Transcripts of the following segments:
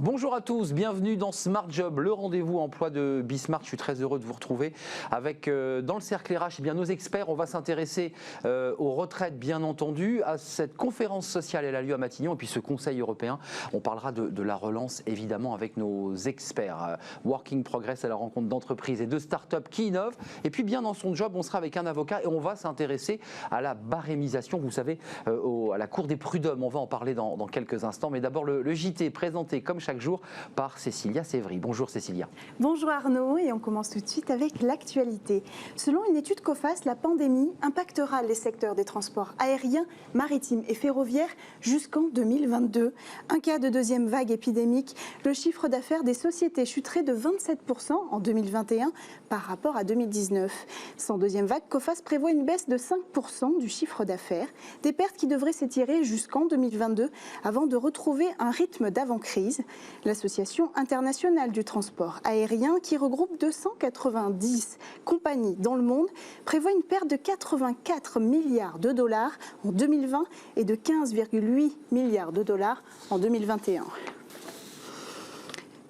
Bonjour à tous, bienvenue dans Smart Job, le rendez-vous emploi de Bismart. Je suis très heureux de vous retrouver avec dans le cercle RH eh bien, nos experts. On va s'intéresser aux retraites bien entendu, à cette conférence sociale, elle a lieu à Matignon, et puis ce Conseil européen. On parlera de la relance évidemment avec nos experts. Working Progress à la rencontre d'entreprises et de start-up qui innovent. Et puis bien dans son job, on sera avec un avocat et on va s'intéresser à la barémisation, vous savez, à la Cour des prud'hommes. On va en parler dans quelques instants. Mais d'abord le JT présenté comme chaque jour par Cécilia Sévry. Bonjour Cécilia. Bonjour Arnaud, et on commence tout de suite avec l'actualité. Selon une étude COFAS, la pandémie impactera les secteurs des transports aériens, maritimes et ferroviaires jusqu'en 2022. Un cas de deuxième vague épidémique, le chiffre d'affaires des sociétés chuterait de 27% en 2021 par rapport à 2019. Sans deuxième vague, COFAS prévoit une baisse de 5% du chiffre d'affaires, des pertes qui devraient s'étirer jusqu'en 2022 avant de retrouver un rythme d'avant-crise. L'Association internationale du transport aérien, qui regroupe 290 compagnies dans le monde, prévoit une perte de 84 milliards de dollars en 2020 et de 15,8 milliards de dollars en 2021.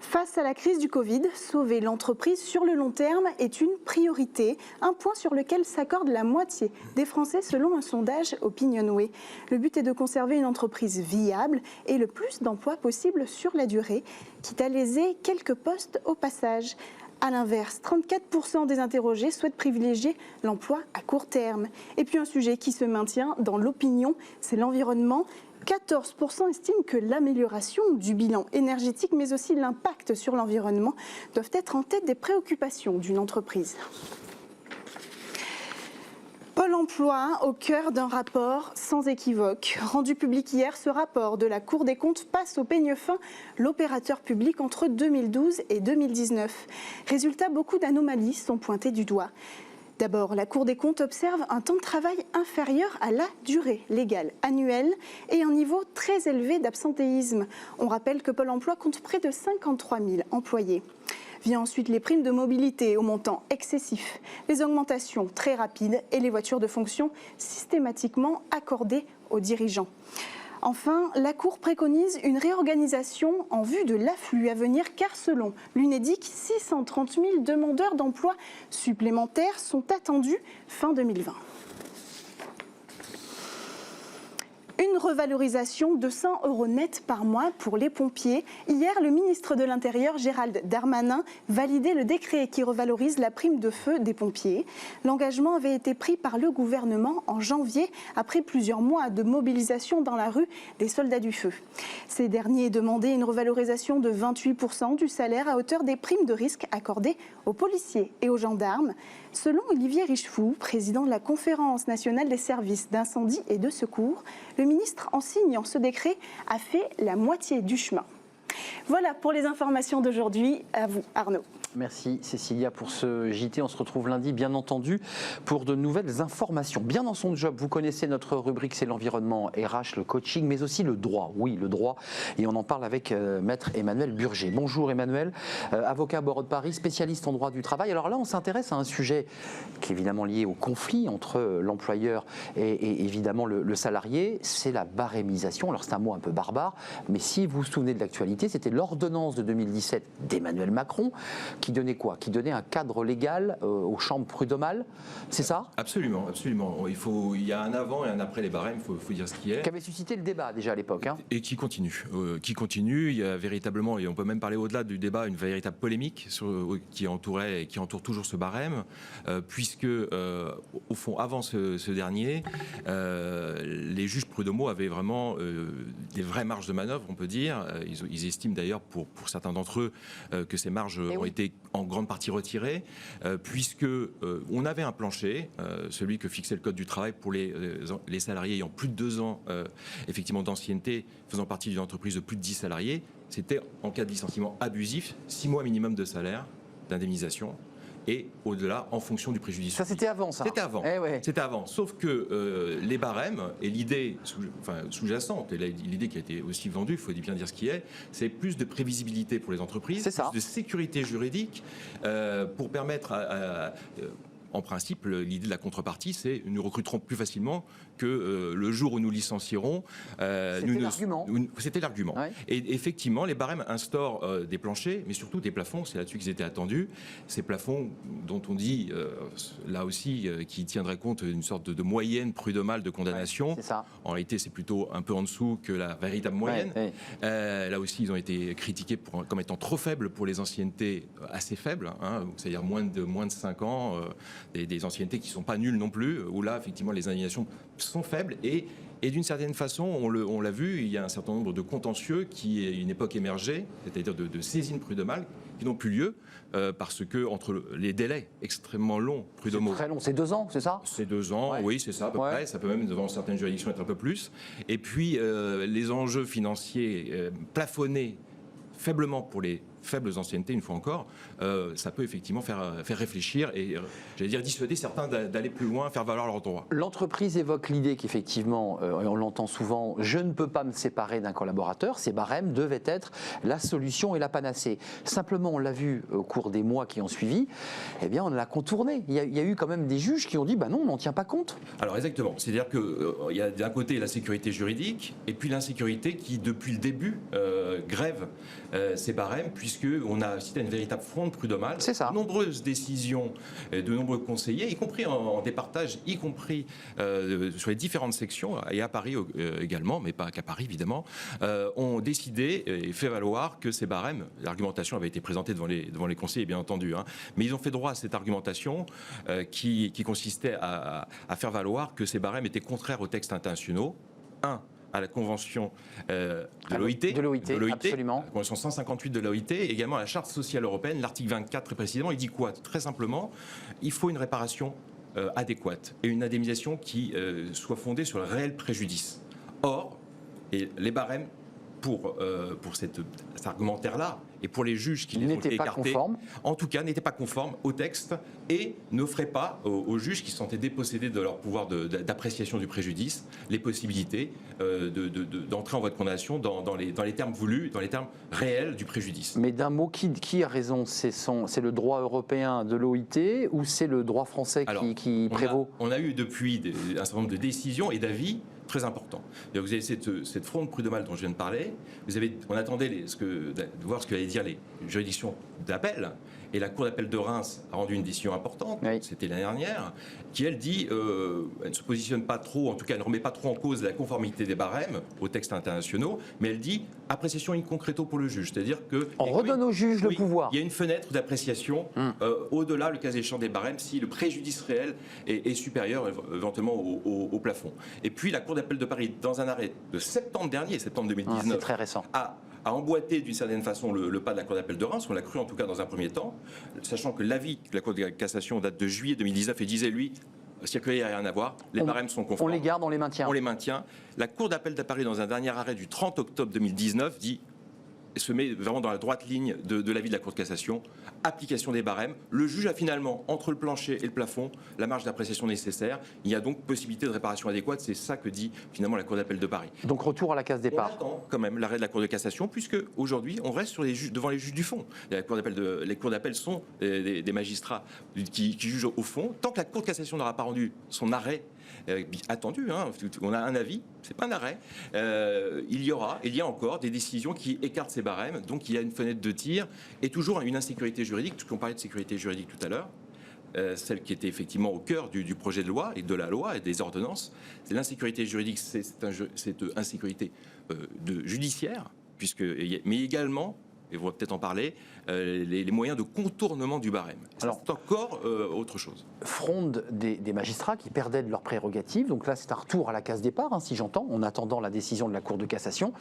Face à la crise du Covid, sauver l'entreprise sur le long terme est une priorité, un point sur lequel s'accorde la moitié des Français selon un sondage Opinionway. Le but est de conserver une entreprise viable et le plus d'emplois possible sur la durée, quitte à léser quelques postes au passage. A l'inverse, 34% des interrogés souhaitent privilégier l'emploi à court terme. Et puis un sujet qui se maintient dans l'opinion, c'est l'environnement. 14% estiment que l'amélioration du bilan énergétique, mais aussi l'impact sur l'environnement, doivent être en tête des préoccupations d'une entreprise. Pôle emploi au cœur d'un rapport sans équivoque. Rendu public hier, ce rapport de la Cour des comptes passe au peigne fin l'opérateur public entre 2012 et 2019. Résultat, beaucoup d'anomalies sont pointées du doigt. D'abord, la Cour des comptes observe un temps de travail inférieur à la durée légale annuelle et un niveau très élevé d'absentéisme. On rappelle que Pôle emploi compte près de 53 000 employés. Vient ensuite les primes de mobilité au montant excessif, les augmentations très rapides et les voitures de fonction systématiquement accordées aux dirigeants. Enfin, la Cour préconise une réorganisation en vue de l'afflux à venir car selon l'UNEDIC, 630 000 demandeurs d'emploi supplémentaires sont attendus fin 2020. Une revalorisation de 100 € net par mois pour les pompiers. Hier, le ministre de l'Intérieur, Gérald Darmanin, validait le décret qui revalorise la prime de feu des pompiers. L'engagement avait été pris par le gouvernement en janvier, après plusieurs mois de mobilisation dans la rue des soldats du feu. Ces derniers demandaient une revalorisation de 28% du salaire à hauteur des primes de risque accordées aux policiers et aux gendarmes. Selon Olivier Richefou, président de la Conférence nationale des services d'incendie et de secours, le ministre, en signant ce décret, a fait la moitié du chemin. Voilà pour les informations d'aujourd'hui. À vous, Arnaud. Merci Cécilia pour ce JT. On se retrouve lundi, bien entendu, pour de nouvelles informations. Bien dans son job, vous connaissez notre rubrique, c'est l'environnement RH, le coaching, mais aussi le droit. Oui, le droit. Et on en parle avec maître Emmanuel Burger. Bonjour Emmanuel, avocat à barreau de Paris, spécialiste en droit du travail. Alors là, on s'intéresse à un sujet qui est évidemment lié au conflit entre l'employeur et évidemment le salarié. C'est la barémisation. Alors c'est un mot un peu barbare, mais si vous vous souvenez de l'actualité, c'était l'ordonnance de 2017 d'Emmanuel Macron qui donnait quoi? Qui donnait un cadre légal aux chambres prud'homales, c'est ça? Absolument, absolument. Il y a un avant et un après les barèmes, il faut dire ce qui est. Qui avait suscité le débat déjà à l'époque. Hein. Et qui continue. Il y a véritablement, et on peut même parler au-delà du débat, une véritable polémique qui entoure toujours ce barème, puisque au fond, avant ce dernier, les juges prud'homaux avaient vraiment des vraies marges de manœuvre, on peut dire. Ils estiment d'ailleurs, pour certains d'entre eux, que ces marges ont été en grande partie retirées, puisque on avait un plancher, celui que fixait le Code du travail pour les salariés ayant plus de 2 ans effectivement d'ancienneté, faisant partie d'une entreprise de plus de 10 salariés. C'était en cas de licenciement abusif, 6 mois minimum de salaire, d'indemnisation. Et au-delà, en fonction du préjudice. Ça, c'était avant, ça. C'était avant. C'était avant. Sauf que les barèmes, et l'idée sous-jacente, et l'idée qui a été aussi vendue, il faut bien dire ce qui est, c'est plus de prévisibilité pour les entreprises, plus de sécurité juridique, pour permettre en principe, l'idée de la contrepartie, c'est nous recruterons plus facilement que le jour où nous licencierons. C'était l'argument. Ouais. Et effectivement, les barèmes instaurent des planchers, mais surtout des plafonds. C'est là-dessus qu'ils étaient attendus. Ces plafonds dont on dit, là aussi, qui tiendraient compte d'une sorte de moyenne prud'homale de condamnation. Ouais, c'est ça. En réalité, c'est plutôt un peu en dessous que la véritable moyenne. Ouais, ouais. Là aussi, ils ont été critiqués comme étant trop faibles pour les anciennetés assez faibles, hein, c'est-à-dire moins de 5 ans, des anciennetés qui ne sont pas nulles non plus, où là, effectivement, les indignations sont faibles. Et d'une certaine façon, on l'a vu, il y a un certain nombre de contentieux qui, à une époque, émergeaient, c'est-à-dire de saisines prud'homales, qui n'ont plus lieu, parce que entre les délais extrêmement longs prud'homaux. C'est très long, c'est 2 ans, c'est ça? C'est 2 ans, Ouais. oui, c'est ça à peu Ouais. près. Ça peut même, devant certaines juridictions, être un peu plus. Et puis, les enjeux financiers plafonnés faiblement pour les faibles anciennetés, une fois encore, ça peut effectivement faire réfléchir et, j'allais dire, dissuader certains d'aller plus loin, faire valoir leurs droits. L'entreprise évoque l'idée qu'effectivement, et on l'entend souvent, je ne peux pas me séparer d'un collaborateur. Ces barèmes devaient être la solution et la panacée. Simplement, on l'a vu au cours des mois qui ont suivi, eh bien, on l'a contourné. Il y a eu quand même des juges qui ont dit, bah non, on n'en tient pas compte. Alors exactement, c'est-à-dire qu'il y a d'un côté la sécurité juridique et puis l'insécurité qui, depuis le début, grève ces barèmes, puisqu'on a assisté à une véritable fronde prud'homale. C'est ça. De nombreuses décisions, de nombreux conseillers, y compris en départage, y compris sur les différentes sections, et à Paris également, mais pas qu'à Paris évidemment, ont décidé et fait valoir que ces barèmes, l'argumentation avait été présentée devant les conseillers bien entendu, hein, mais ils ont fait droit à cette argumentation qui consistait à faire valoir que ces barèmes étaient contraires aux textes internationaux. À la convention de l'OIT, absolument. la convention 158 de l'OIT, également à la charte sociale européenne, l'article 24 très précisément, il dit quoi? Très simplement, il faut une réparation adéquate et une indemnisation qui soit fondée sur le réel préjudice. Or, et les barèmes pour cet argumentaire-là, et pour les juges qui les ont été écartés, en tout cas n'étaient pas conformes au texte et n'offraient pas aux juges qui se sentaient dépossédés de leur pouvoir d'appréciation du préjudice les possibilités d'entrer en voie de condamnation dans les termes voulus, dans les termes réels du préjudice. Mais d'un mot, qui a raison? C'est le droit européen de l'OIT ou c'est le droit français qui prévaut? On a eu depuis un certain nombre de décisions et d'avis très important. Vous avez cette fronde prud'homale dont je viens de parler. On attendait de voir ce qu'allaient dire les juridictions d'appel. Et la Cour d'appel de Reims a rendu une décision importante, oui. C'était l'année dernière, qui elle dit, elle ne se positionne pas trop, en tout cas elle ne remet pas trop en cause la conformité des barèmes aux textes internationaux, mais elle dit appréciation in concreto pour le juge, c'est-à-dire que on redonne au juge le pouvoir. Il y a une fenêtre d'appréciation au-delà, le cas échéant des barèmes, si le préjudice réel est supérieur éventuellement au plafond. Et puis la Cour d'appel de Paris, dans un arrêt de septembre dernier, septembre 2019, c'est très récent. a emboîté d'une certaine façon le pas de la Cour d'appel de Reims, on l'a cru en tout cas dans un premier temps, sachant que l'avis de la Cour de cassation date de juillet 2019 et disait, lui, circulaire, il n'y a rien à voir, les barèmes sont conformes. On les garde, on les maintient. On les maintient. La Cour d'appel de Paris, dans un dernier arrêt du 30 octobre 2019, se met vraiment dans la droite ligne de l'avis de la Cour de cassation, application des barèmes. Le juge a finalement, entre le plancher et le plafond, la marge d'appréciation nécessaire. Il y a donc possibilité de réparation adéquate, c'est ça que dit finalement la Cour d'appel de Paris. Donc retour à la case départ. On attend quand même l'arrêt de la Cour de cassation, puisque aujourd'hui on reste devant les juges du fond. Les cours d'appel sont des magistrats qui jugent au fond. Tant que la Cour de cassation n'aura pas rendu son arrêt attendu, hein, on a un avis, c'est pas un arrêt, il y a encore des décisions qui écartent ces barèmes, donc il y a une fenêtre de tir et toujours une insécurité juridique, puisqu'on parlait de sécurité juridique tout à l'heure, celle qui était effectivement au cœur du projet de loi et de la loi et des ordonnances. C'est l'insécurité juridique, c'est insécurité judiciaire, mais également, et on va peut-être en parler, les moyens de contournement du barème. C'est encore autre chose. Fronde des magistrats qui perdaient de leurs prérogatives. Donc là, c'est un retour à la case départ, hein, si j'entends, en attendant la décision de la Cour de cassation.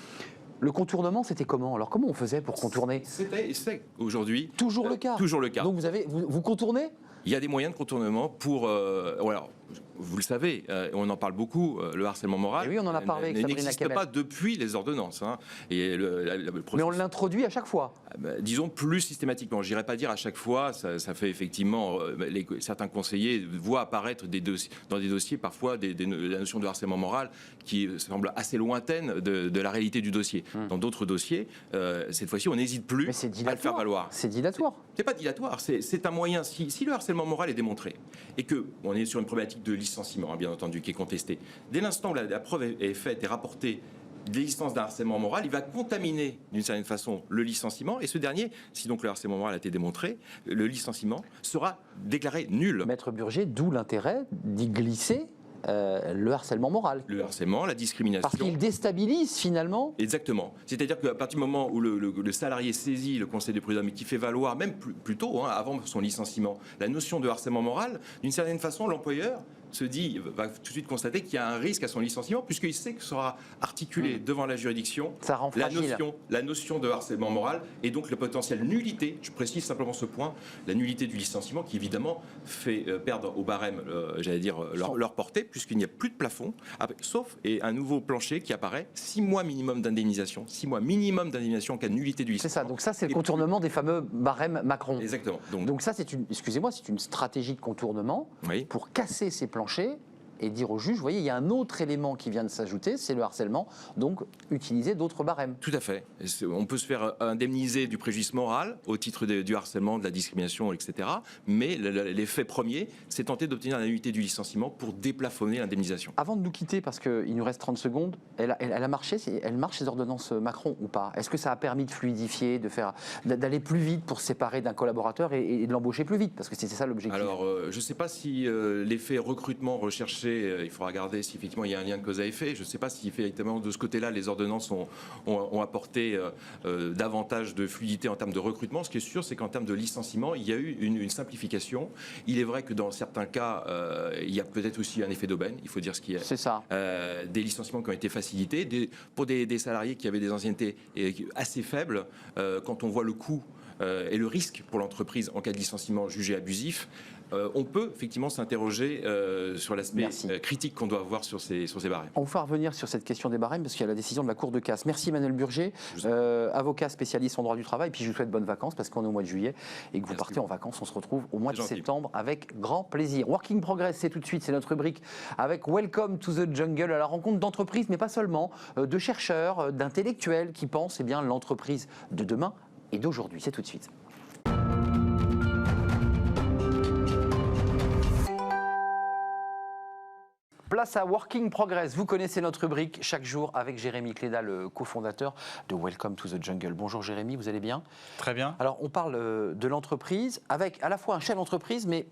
Le contournement, c'était comment? Alors, comment on faisait pour contourner? C'est aujourd'hui... Toujours le cas. Toujours le cas. Donc, vous contournez? Il y a des moyens de contournement pour... alors, vous le savez, on en parle beaucoup, le harcèlement moral. Et oui, on en a parlé avec Sabrina n'existe Kemel. pas depuis les ordonnances. Hein. Et mais on l'introduit à chaque fois. Disons plus systématiquement. Je n'irais pas dire à chaque fois. Ça fait effectivement... certains conseillers voient apparaître dans des dossiers parfois la notion de harcèlement moral qui semble assez lointaine de la réalité du dossier. Dans d'autres dossiers, cette fois-ci, on n'hésite plus à le faire valoir. C'est dilatoire. C'est pas dilatoire. C'est un moyen... Si le harcèlement harcèlement moral est démontré et que on est sur une problématique de licenciement, bien entendu, qui est contestée, dès l'instant où la preuve est faite et rapportée l'existence d'un harcèlement moral, il va contaminer d'une certaine façon le licenciement, et ce dernier, si donc le harcèlement moral a été démontré, le licenciement sera déclaré nul. Maître Burger, d'où l'intérêt d'y glisser le harcèlement moral. Le harcèlement, la discrimination. Parce qu'il déstabilise finalement. Exactement. C'est-à-dire qu'à partir du moment où le salarié saisit le conseil de prud'homme et qui fait valoir, même plus tôt, avant son licenciement, la notion de harcèlement moral, d'une certaine façon, l'employeur va tout de suite constater qu'il y a un risque à son licenciement, puisqu'il sait que sera articulé devant la juridiction Ça rend fragile. la notion de harcèlement moral et donc la potentielle nullité, je précise simplement ce point, la nullité du licenciement qui évidemment fait perdre au barème, leur portée, puisqu'il n'y a plus de plafond, sauf un nouveau plancher qui apparaît, 6 mois minimum d'indemnisation, 6 mois minimum d'indemnisation en cas de nullité du licenciement. C'est ça, donc ça c'est le contournement des fameux barèmes Macron. Exactement. Donc ça c'est une stratégie de contournement pour casser ces planchers et dire au juge, vous voyez, il y a un autre élément qui vient de s'ajouter, c'est le harcèlement, donc utiliser d'autres barèmes. Tout à fait. On peut se faire indemniser du préjudice moral au titre du harcèlement, de la discrimination, etc. Mais l'effet premier, c'est tenter d'obtenir la nullité du licenciement pour déplafonner l'indemnisation. Avant de nous quitter, parce qu'il nous reste 30 secondes, elle marche ces ordonnances Macron ou pas? Est-ce que ça a permis de fluidifier, d'aller plus vite pour se séparer d'un collaborateur et de l'embaucher plus vite? Parce que c'est ça l'objectif. Alors, je ne sais pas si l'effet recrutement recherché, il faudra regarder si effectivement il y a un lien de cause à effet. Je ne sais pas si effectivement de ce côté-là, les ordonnances ont apporté davantage de fluidité en termes de recrutement. Ce qui est sûr, c'est qu'en termes de licenciement, il y a eu une simplification. Il est vrai que dans certains cas, il y a peut-être aussi un effet d'aubaine, il faut dire ce qui est. C'est ça. Des licenciements qui ont été facilités. Pour des salariés qui avaient des anciennetés assez faibles, quand on voit le coût et le risque pour l'entreprise en cas de licenciement jugé abusif, on peut effectivement s'interroger sur l'aspect critique qu'on doit avoir sur ces barèmes. On va revenir sur cette question des barèmes parce qu'il y a la décision de la Cour de casse. Merci Emmanuel Burger, avocat spécialiste en droit du travail. Puis je vous souhaite bonnes vacances parce qu'on est au mois de juillet et que vous partez en vacances. On se retrouve au mois de septembre avec grand plaisir. Working Progress, c'est tout de suite, c'est notre rubrique avec Welcome to the Jungle, à la rencontre d'entreprises, mais pas seulement, de chercheurs, d'intellectuels qui pensent l'entreprise de demain et d'aujourd'hui. C'est tout de suite. Place à Working Progress. Vous connaissez notre rubrique chaque jour avec Jérémy Cléda, le cofondateur de Welcome to the Jungle. Bonjour Jérémy, vous allez bien? Très bien. Alors on parle de l'entreprise avec à la fois un chef d'entreprise, mais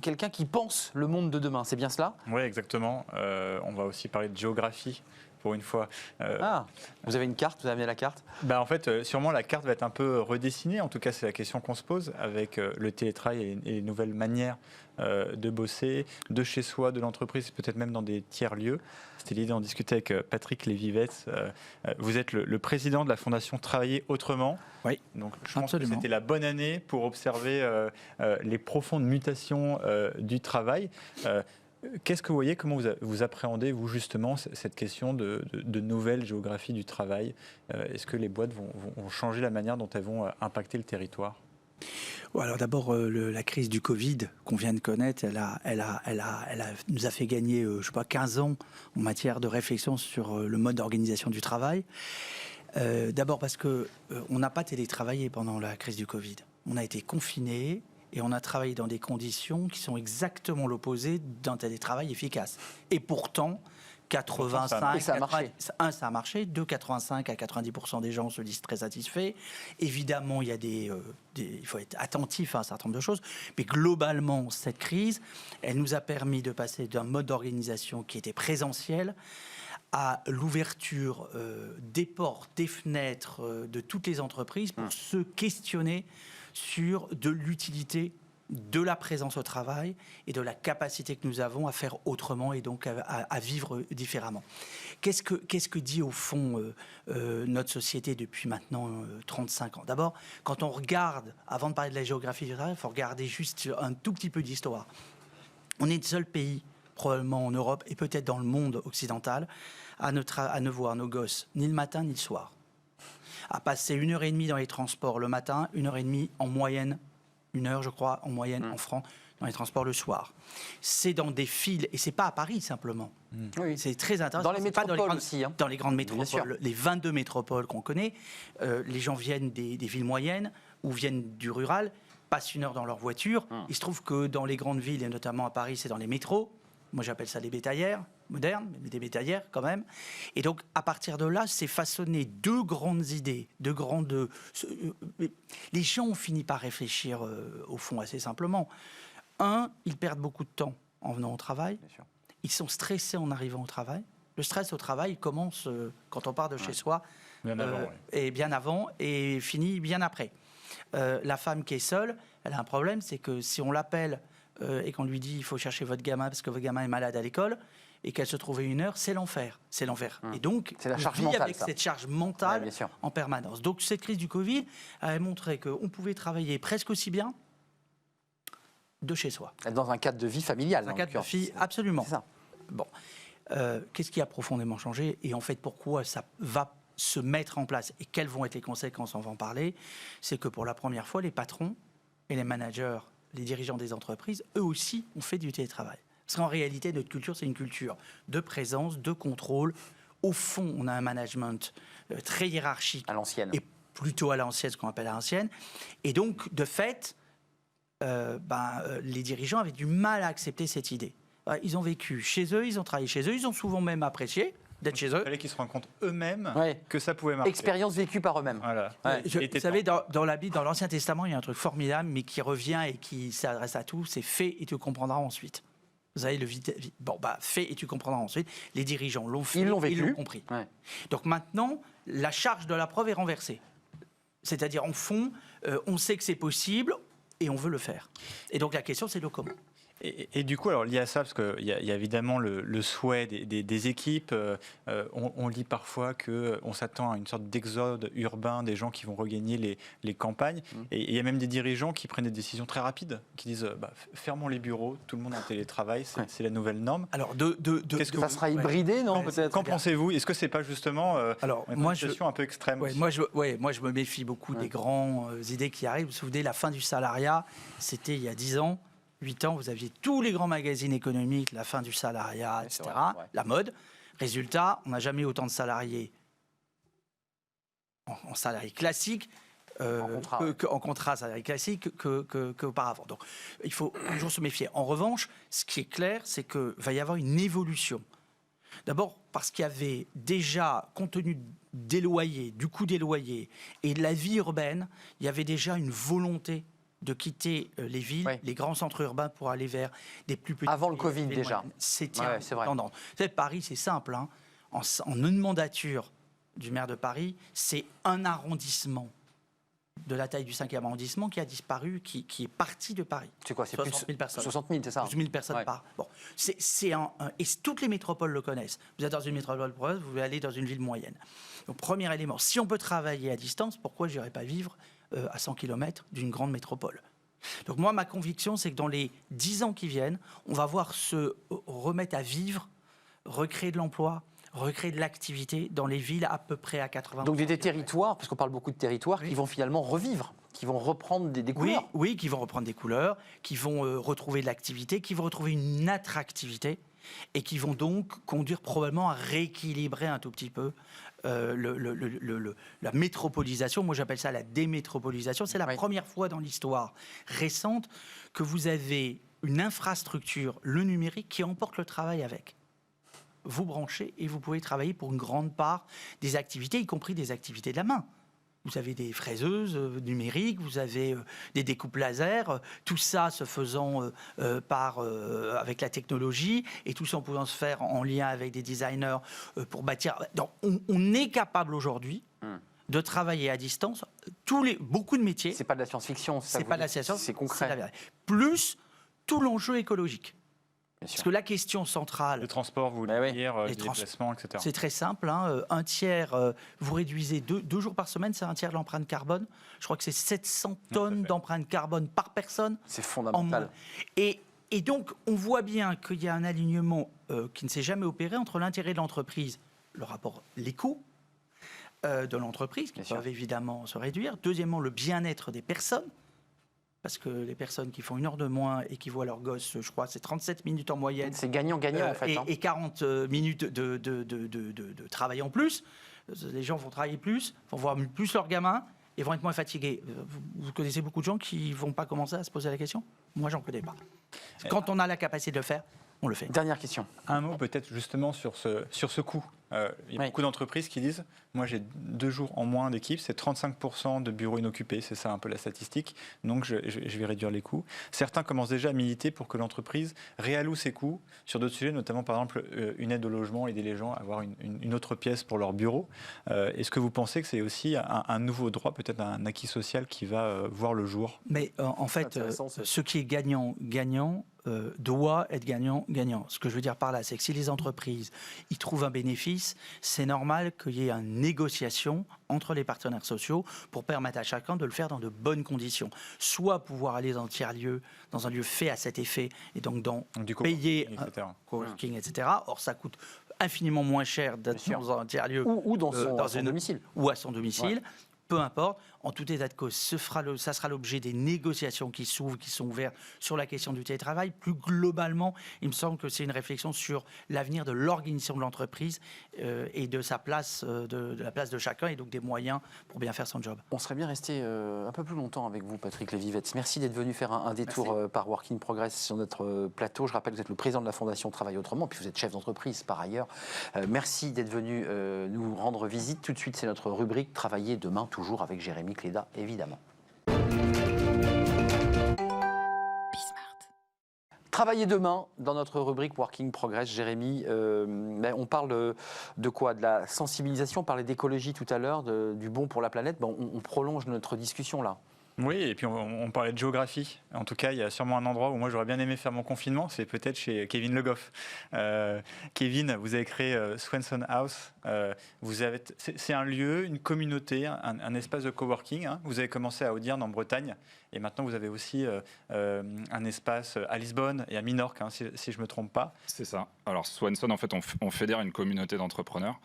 quelqu'un qui pense le monde de demain. C'est bien cela? Oui, exactement. On va aussi parler de géographie. Pour une fois. Vous avez une carte, vous avez amené la carte? En fait, sûrement la carte va être un peu redessinée. En tout cas, c'est la question qu'on se pose avec le télétravail et les nouvelles manières de bosser, de chez soi, de l'entreprise, peut-être même dans des tiers-lieux. C'était l'idée d'en discuter avec Patrick Lévy-Vetz. Vous êtes le président de la Fondation Travailler Autrement. Oui, donc je pense que c'était la bonne année pour observer les profondes mutations du travail. Qu'est-ce que vous voyez, comment vous appréhendez, vous, justement, cette question de nouvelle géographie du travail? Est-ce que les boîtes vont changer la manière dont elles vont impacter le territoire? Alors d'abord, la crise du Covid qu'on vient de connaître, nous a fait gagner, 15 ans en matière de réflexion sur le mode d'organisation du travail. D'abord parce qu'on n'a pas télétravaillé pendant la crise du Covid. On a été confinés. Et on a travaillé dans des conditions qui sont exactement l'opposé d'un télétravail efficace. Et pourtant, 85, ça a marché. Ça a marché. 85 à 90% des gens se disent très satisfaits. Évidemment, il y a il faut être attentif à un certain nombre de choses. Mais globalement, cette crise, elle nous a permis de passer d'un mode d'organisation qui était présentiel à l'ouverture des portes, des fenêtres de toutes les entreprises pour se questionner sur de l'utilité de la présence au travail et de la capacité que nous avons à faire autrement et donc à vivre différemment. Qu'est-ce que dit au fond notre société depuis maintenant 35 ans? D'abord, quand on regarde, avant de parler de la géographie du travail, il faut regarder juste un tout petit peu d'histoire. On est le seul pays, probablement en Europe et peut-être dans le monde occidental, à ne voir nos gosses ni le matin ni le soir. À passer 1h30 dans les transports le matin, 1h30 en moyenne, 1 heure je crois en moyenne en France dans les transports le soir. C'est dans des files, et c'est pas à Paris simplement. Oui. C'est très intéressant. Dans les métropoles aussi. Dans les grandes métropoles, les 22 métropoles qu'on connaît, les gens viennent des villes moyennes ou viennent du rural passent 1 heure dans leur voiture. Il se trouve que dans les grandes villes, et notamment à Paris, c'est dans les métros. Moi, j'appelle ça des bétaillères modernes, mais des bétaillères quand même. Et donc, à partir de là, c'est façonné 2 grandes idées, les gens ont fini par réfléchir, au fond, assez simplement. Ils perdent beaucoup de temps en venant au travail. Bien sûr. Ils sont stressés en arrivant au travail. Le stress au travail il commence quand on part de chez soi, Bien avant, et bien avant, et finit bien après. La femme qui est seule, elle a un problème, c'est que si on l'appelle et qu'on lui dit il faut chercher votre gamin parce que votre gamin est malade à l'école, et qu'elle se trouve à 1 heure, c'est l'enfer. C'est l'enfer. Et donc, C'est la on charge vit mentale, avec ça. cette charge Ouais, mentale bien sûr. en permanence. Donc cette crise du Covid a montré qu'on pouvait travailler presque aussi bien de chez soi. Dans un cadre de vie familial. Dans un en cadre de l'occurrence. vie, absolument. C'est ça. Bon. Qu'est-ce qui a profondément changé et en fait pourquoi ça va se mettre en place et quelles vont être les conséquences, on va en parler, c'est que pour la première fois, les patrons et les managers, les dirigeants des entreprises, eux aussi ont fait du télétravail. Parce qu'en réalité, notre culture, c'est une culture de présence, de contrôle. Au fond, on a un management très hiérarchique. À l'ancienne. Et plutôt à l'ancienne, ce qu'on appelle à l'ancienne. Et donc, de fait, les dirigeants avaient du mal à accepter cette idée. Ils ont vécu chez eux, ils ont travaillé chez eux, ils ont souvent même apprécié d'être chez eux. Il fallait qu'ils se rendent compte eux-mêmes Ouais. que ça pouvait marcher. Expérience vécue par eux-mêmes. Voilà. Ouais. Il était Vous savez, temps. dans la Bible, dans l'Ancien Testament, il y a un truc formidable, mais qui revient et qui s'adresse à tous, c'est « fais et tu comprendras ensuite ». Vous avez fais et tu comprendras ensuite. Les dirigeants l'ont fait, Ils l'ont vécu. ils l'ont compris. Ouais. Donc maintenant, la charge de la preuve est renversée. C'est-à-dire, en fond, on sait que c'est possible et on veut le faire. Et donc la question, c'est le comment. Et du coup, alors lié à ça, parce qu'il y a évidemment le souhait des équipes, on lit parfois qu'on s'attend à une sorte d'exode urbain des gens qui vont regagner les campagnes. Et il y a même des dirigeants qui prennent des décisions très rapides, qui disent fermons les bureaux, tout le monde en télétravail, c'est la nouvelle norme. Alors, Qu'est-ce que Ça sera hybridé, non, Ouais, peut-être Qu'en pensez-vous? Est-ce que c'est pas justement Alors, une moi, situation un peu extrême aussi moi, je me méfie beaucoup des grandes idées qui arrivent. Vous vous souvenez, la fin du salariat, c'était il y a 10 ans. 8 ans, vous aviez tous les grands magazines économiques, la fin du salariat, Ouais, etc., c'est vrai, ouais. la mode. Résultat, on n'a jamais eu autant de salariés en salarié classique, en contrat salarié classique qu'auparavant. Donc, il faut toujours se méfier. En revanche, ce qui est clair, c'est qu'il va y avoir une évolution. D'abord parce qu'il y avait déjà, compte tenu des loyers, du coût des loyers et de la vie urbaine, il y avait déjà une volonté de quitter les villes, Ouais. les grands centres urbains pour aller vers des plus petits. Avant le Covid, villes déjà. moyennes. C'était Ouais, une c'est vrai. tendance. Vous savez, Paris, c'est simple. Hein. En une mandature du maire de Paris, c'est un arrondissement de la taille du 5e arrondissement qui a disparu, qui est parti de Paris. C'est quoi? C'est plus 60 000 personnes. 60 000, c'est ça? 12 000 personnes Ouais. par. Bon, et toutes les métropoles le connaissent. Vous êtes dans une métropole province, vous allez dans une ville moyenne. Donc, premier élément, si on peut travailler à distance, pourquoi je n'irais pas vivre à 100 km d'une grande métropole? Donc moi, ma conviction, c'est que dans les 10 ans qui viennent, on va voir se remettre à vivre, recréer de l'emploi, recréer de l'activité dans les villes à peu près à 80%. Donc des territoires, parce qu'on parle beaucoup de territoires, qui vont finalement revivre, qui vont reprendre des couleurs. Oui, qui vont reprendre des couleurs, qui vont retrouver de l'activité, qui vont retrouver une attractivité et qui vont donc conduire probablement à rééquilibrer un tout petit peu la métropolisation. Moi, j'appelle ça la démétropolisation. C'est la première fois dans l'histoire récente que vous avez une infrastructure, le numérique, qui emporte le travail avec. Vous branchez et vous pouvez travailler pour une grande part des activités, y compris des activités de la main. Vous avez des fraiseuses numériques, vous avez des découpes laser, tout ça se faisant avec la technologie et tout ça en pouvant se faire en lien avec des designers pour bâtir. Donc, on est capable aujourd'hui de travailler à distance beaucoup de métiers. C'est pas de la science-fiction. C'est pas de la science-fiction, c'est concret. la vérité. Plus tout l'enjeu écologique. Bien sûr. Parce que la question centrale, Le transport, vous voulez dire, les déplacements, etc. c'est très simple. Un tiers, vous réduisez 2 jours par semaine, c'est un tiers de l'empreinte carbone. Je crois que c'est 700 tonnes d'empreinte carbone par personne. C'est En fondamental. moins. Et donc, on voit bien qu'il y a un alignement qui ne s'est jamais opéré entre l'intérêt de l'entreprise, le rapport, les coûts de l'entreprise, qui Bien peuvent sûr. évidemment se réduire. Deuxièmement, le bien-être des personnes. Parce que les personnes qui font 1 heure de moins et qui voient leurs gosses, je crois, c'est 37 minutes en moyenne. C'est gagnant-gagnant, en fait. Et 40 minutes de travail en plus. Les gens vont travailler plus, vont voir plus leurs gamins, et vont être moins fatigués. Vous connaissez beaucoup de gens qui ne vont pas commencer à se poser la question? Moi, j'en connais pas. Quand on a la capacité de le faire, on le fait. Dernière question. Un mot peut-être justement sur ce coût. Il y a beaucoup d'entreprises qui disent, moi j'ai 2 jours en moins d'équipe, c'est 35% de bureaux inoccupés, c'est ça un peu la statistique, donc je vais réduire les coûts. Certains commencent déjà à militer pour que l'entreprise réalloue ses coûts sur d'autres sujets, notamment par exemple une aide au logement, aider les gens à avoir une autre pièce pour leur bureau. Est-ce que vous pensez que c'est aussi un nouveau droit, peut-être un acquis social qui va voir le jour? Mais en fait, ce qui est gagnant-gagnant doit être gagnant-gagnant. Ce que je veux dire par là, c'est que si les entreprises y trouvent un bénéfice, c'est normal qu'il y ait une négociation entre les partenaires sociaux pour permettre à chacun de le faire dans de bonnes conditions. Soit pouvoir aller dans un tiers-lieu, dans un lieu fait à cet effet, et donc du payer etc. coworking, etc. Or, ça coûte infiniment moins cher d'être dans un tiers-lieu Ou dans son domicile. ou à son domicile. Peu importe, en tout état de cause, ça sera l'objet des négociations qui s'ouvrent, qui sont ouvertes sur la question du télétravail. Plus globalement, il me semble que c'est une réflexion sur l'avenir de l'organisation de l'entreprise et de sa place, de la place de chacun, et donc des moyens pour bien faire son job. On serait bien resté un peu plus longtemps avec vous, Patrick Lévy-Wetz. Merci d'être venu faire un détour par Working Progress sur notre plateau. Je rappelle que vous êtes le président de la Fondation Travail Autrement, puis vous êtes chef d'entreprise par ailleurs. Merci d'être venu nous rendre visite. Tout de suite, c'est notre rubrique Travailler demain, toujours avec Jérémy Cléda, évidemment. Travailler demain, dans notre rubrique Working Progress, Jérémy, on parle de quoi? De la sensibilisation, on parlait d'écologie tout à l'heure, du bon pour la planète. On prolonge notre discussion là. Oui, et puis on parlait de géographie. En tout cas, il y a sûrement un endroit où moi j'aurais bien aimé faire mon confinement, c'est peut-être chez Kevin Le Goff. Kevin, vous avez créé Swanson House. C'est un lieu, une communauté, un espace de coworking. Vous avez commencé à Audierne en Bretagne, et maintenant vous avez aussi un espace à Lisbonne et à Minorque, si je ne me trompe pas. C'est ça. Alors Swanson, en fait, on fédère une communauté d'entrepreneurs,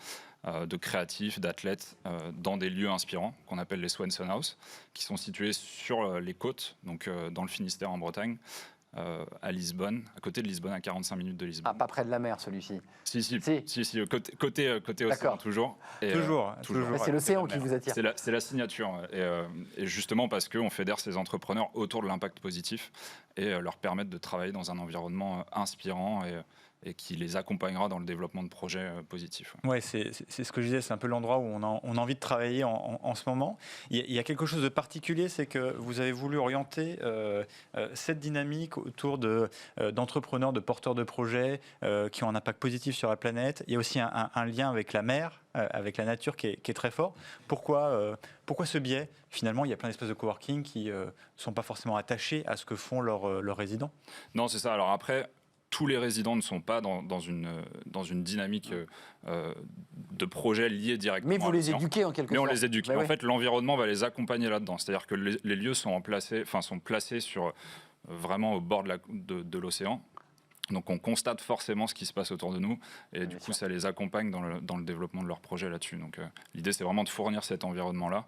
de créatifs, d'athlètes, dans des lieux inspirants qu'on appelle les Swanson House, qui sont situés sur les côtes, donc dans le Finistère en Bretagne, à Lisbonne, à côté de Lisbonne, à 45 minutes de Lisbonne. Ah, pas près de la mer celui-ci. Si, côté océan toujours. Et, toujours. C'est l'océan qui vous attire. C'est la signature. Et justement parce qu'on fédère ces entrepreneurs autour de l'impact positif et leur permettre de travailler dans un environnement inspirant et qui les accompagnera dans le développement de projets positifs. Oui, c'est ce que je disais, c'est un peu l'endroit où on a envie de travailler en ce moment. Il y a quelque chose de particulier, c'est que vous avez voulu orienter cette dynamique autour d'entrepreneurs, de porteurs de projets qui ont un impact positif sur la planète. Il y a aussi un lien avec la mer, avec la nature qui est très fort. Pourquoi ce biais? Finalement, il y a plein d'espaces de coworking qui ne sont pas forcément attachés à ce que font leurs résidents. Non, c'est ça. Alors après, tous les résidents ne sont pas dans une dynamique de projet lié directement. Mais vous les éduquez en quelque sorte. Mais on les éduque. En fait, l'environnement va les accompagner là-dedans. C'est-à-dire que les lieux sont placés sur, vraiment au bord de l'océan. Donc on constate forcément ce qui se passe autour de nous et du coup ça les accompagne dans le développement de leur projet là-dessus. Donc l'idée c'est vraiment de fournir cet environnement-là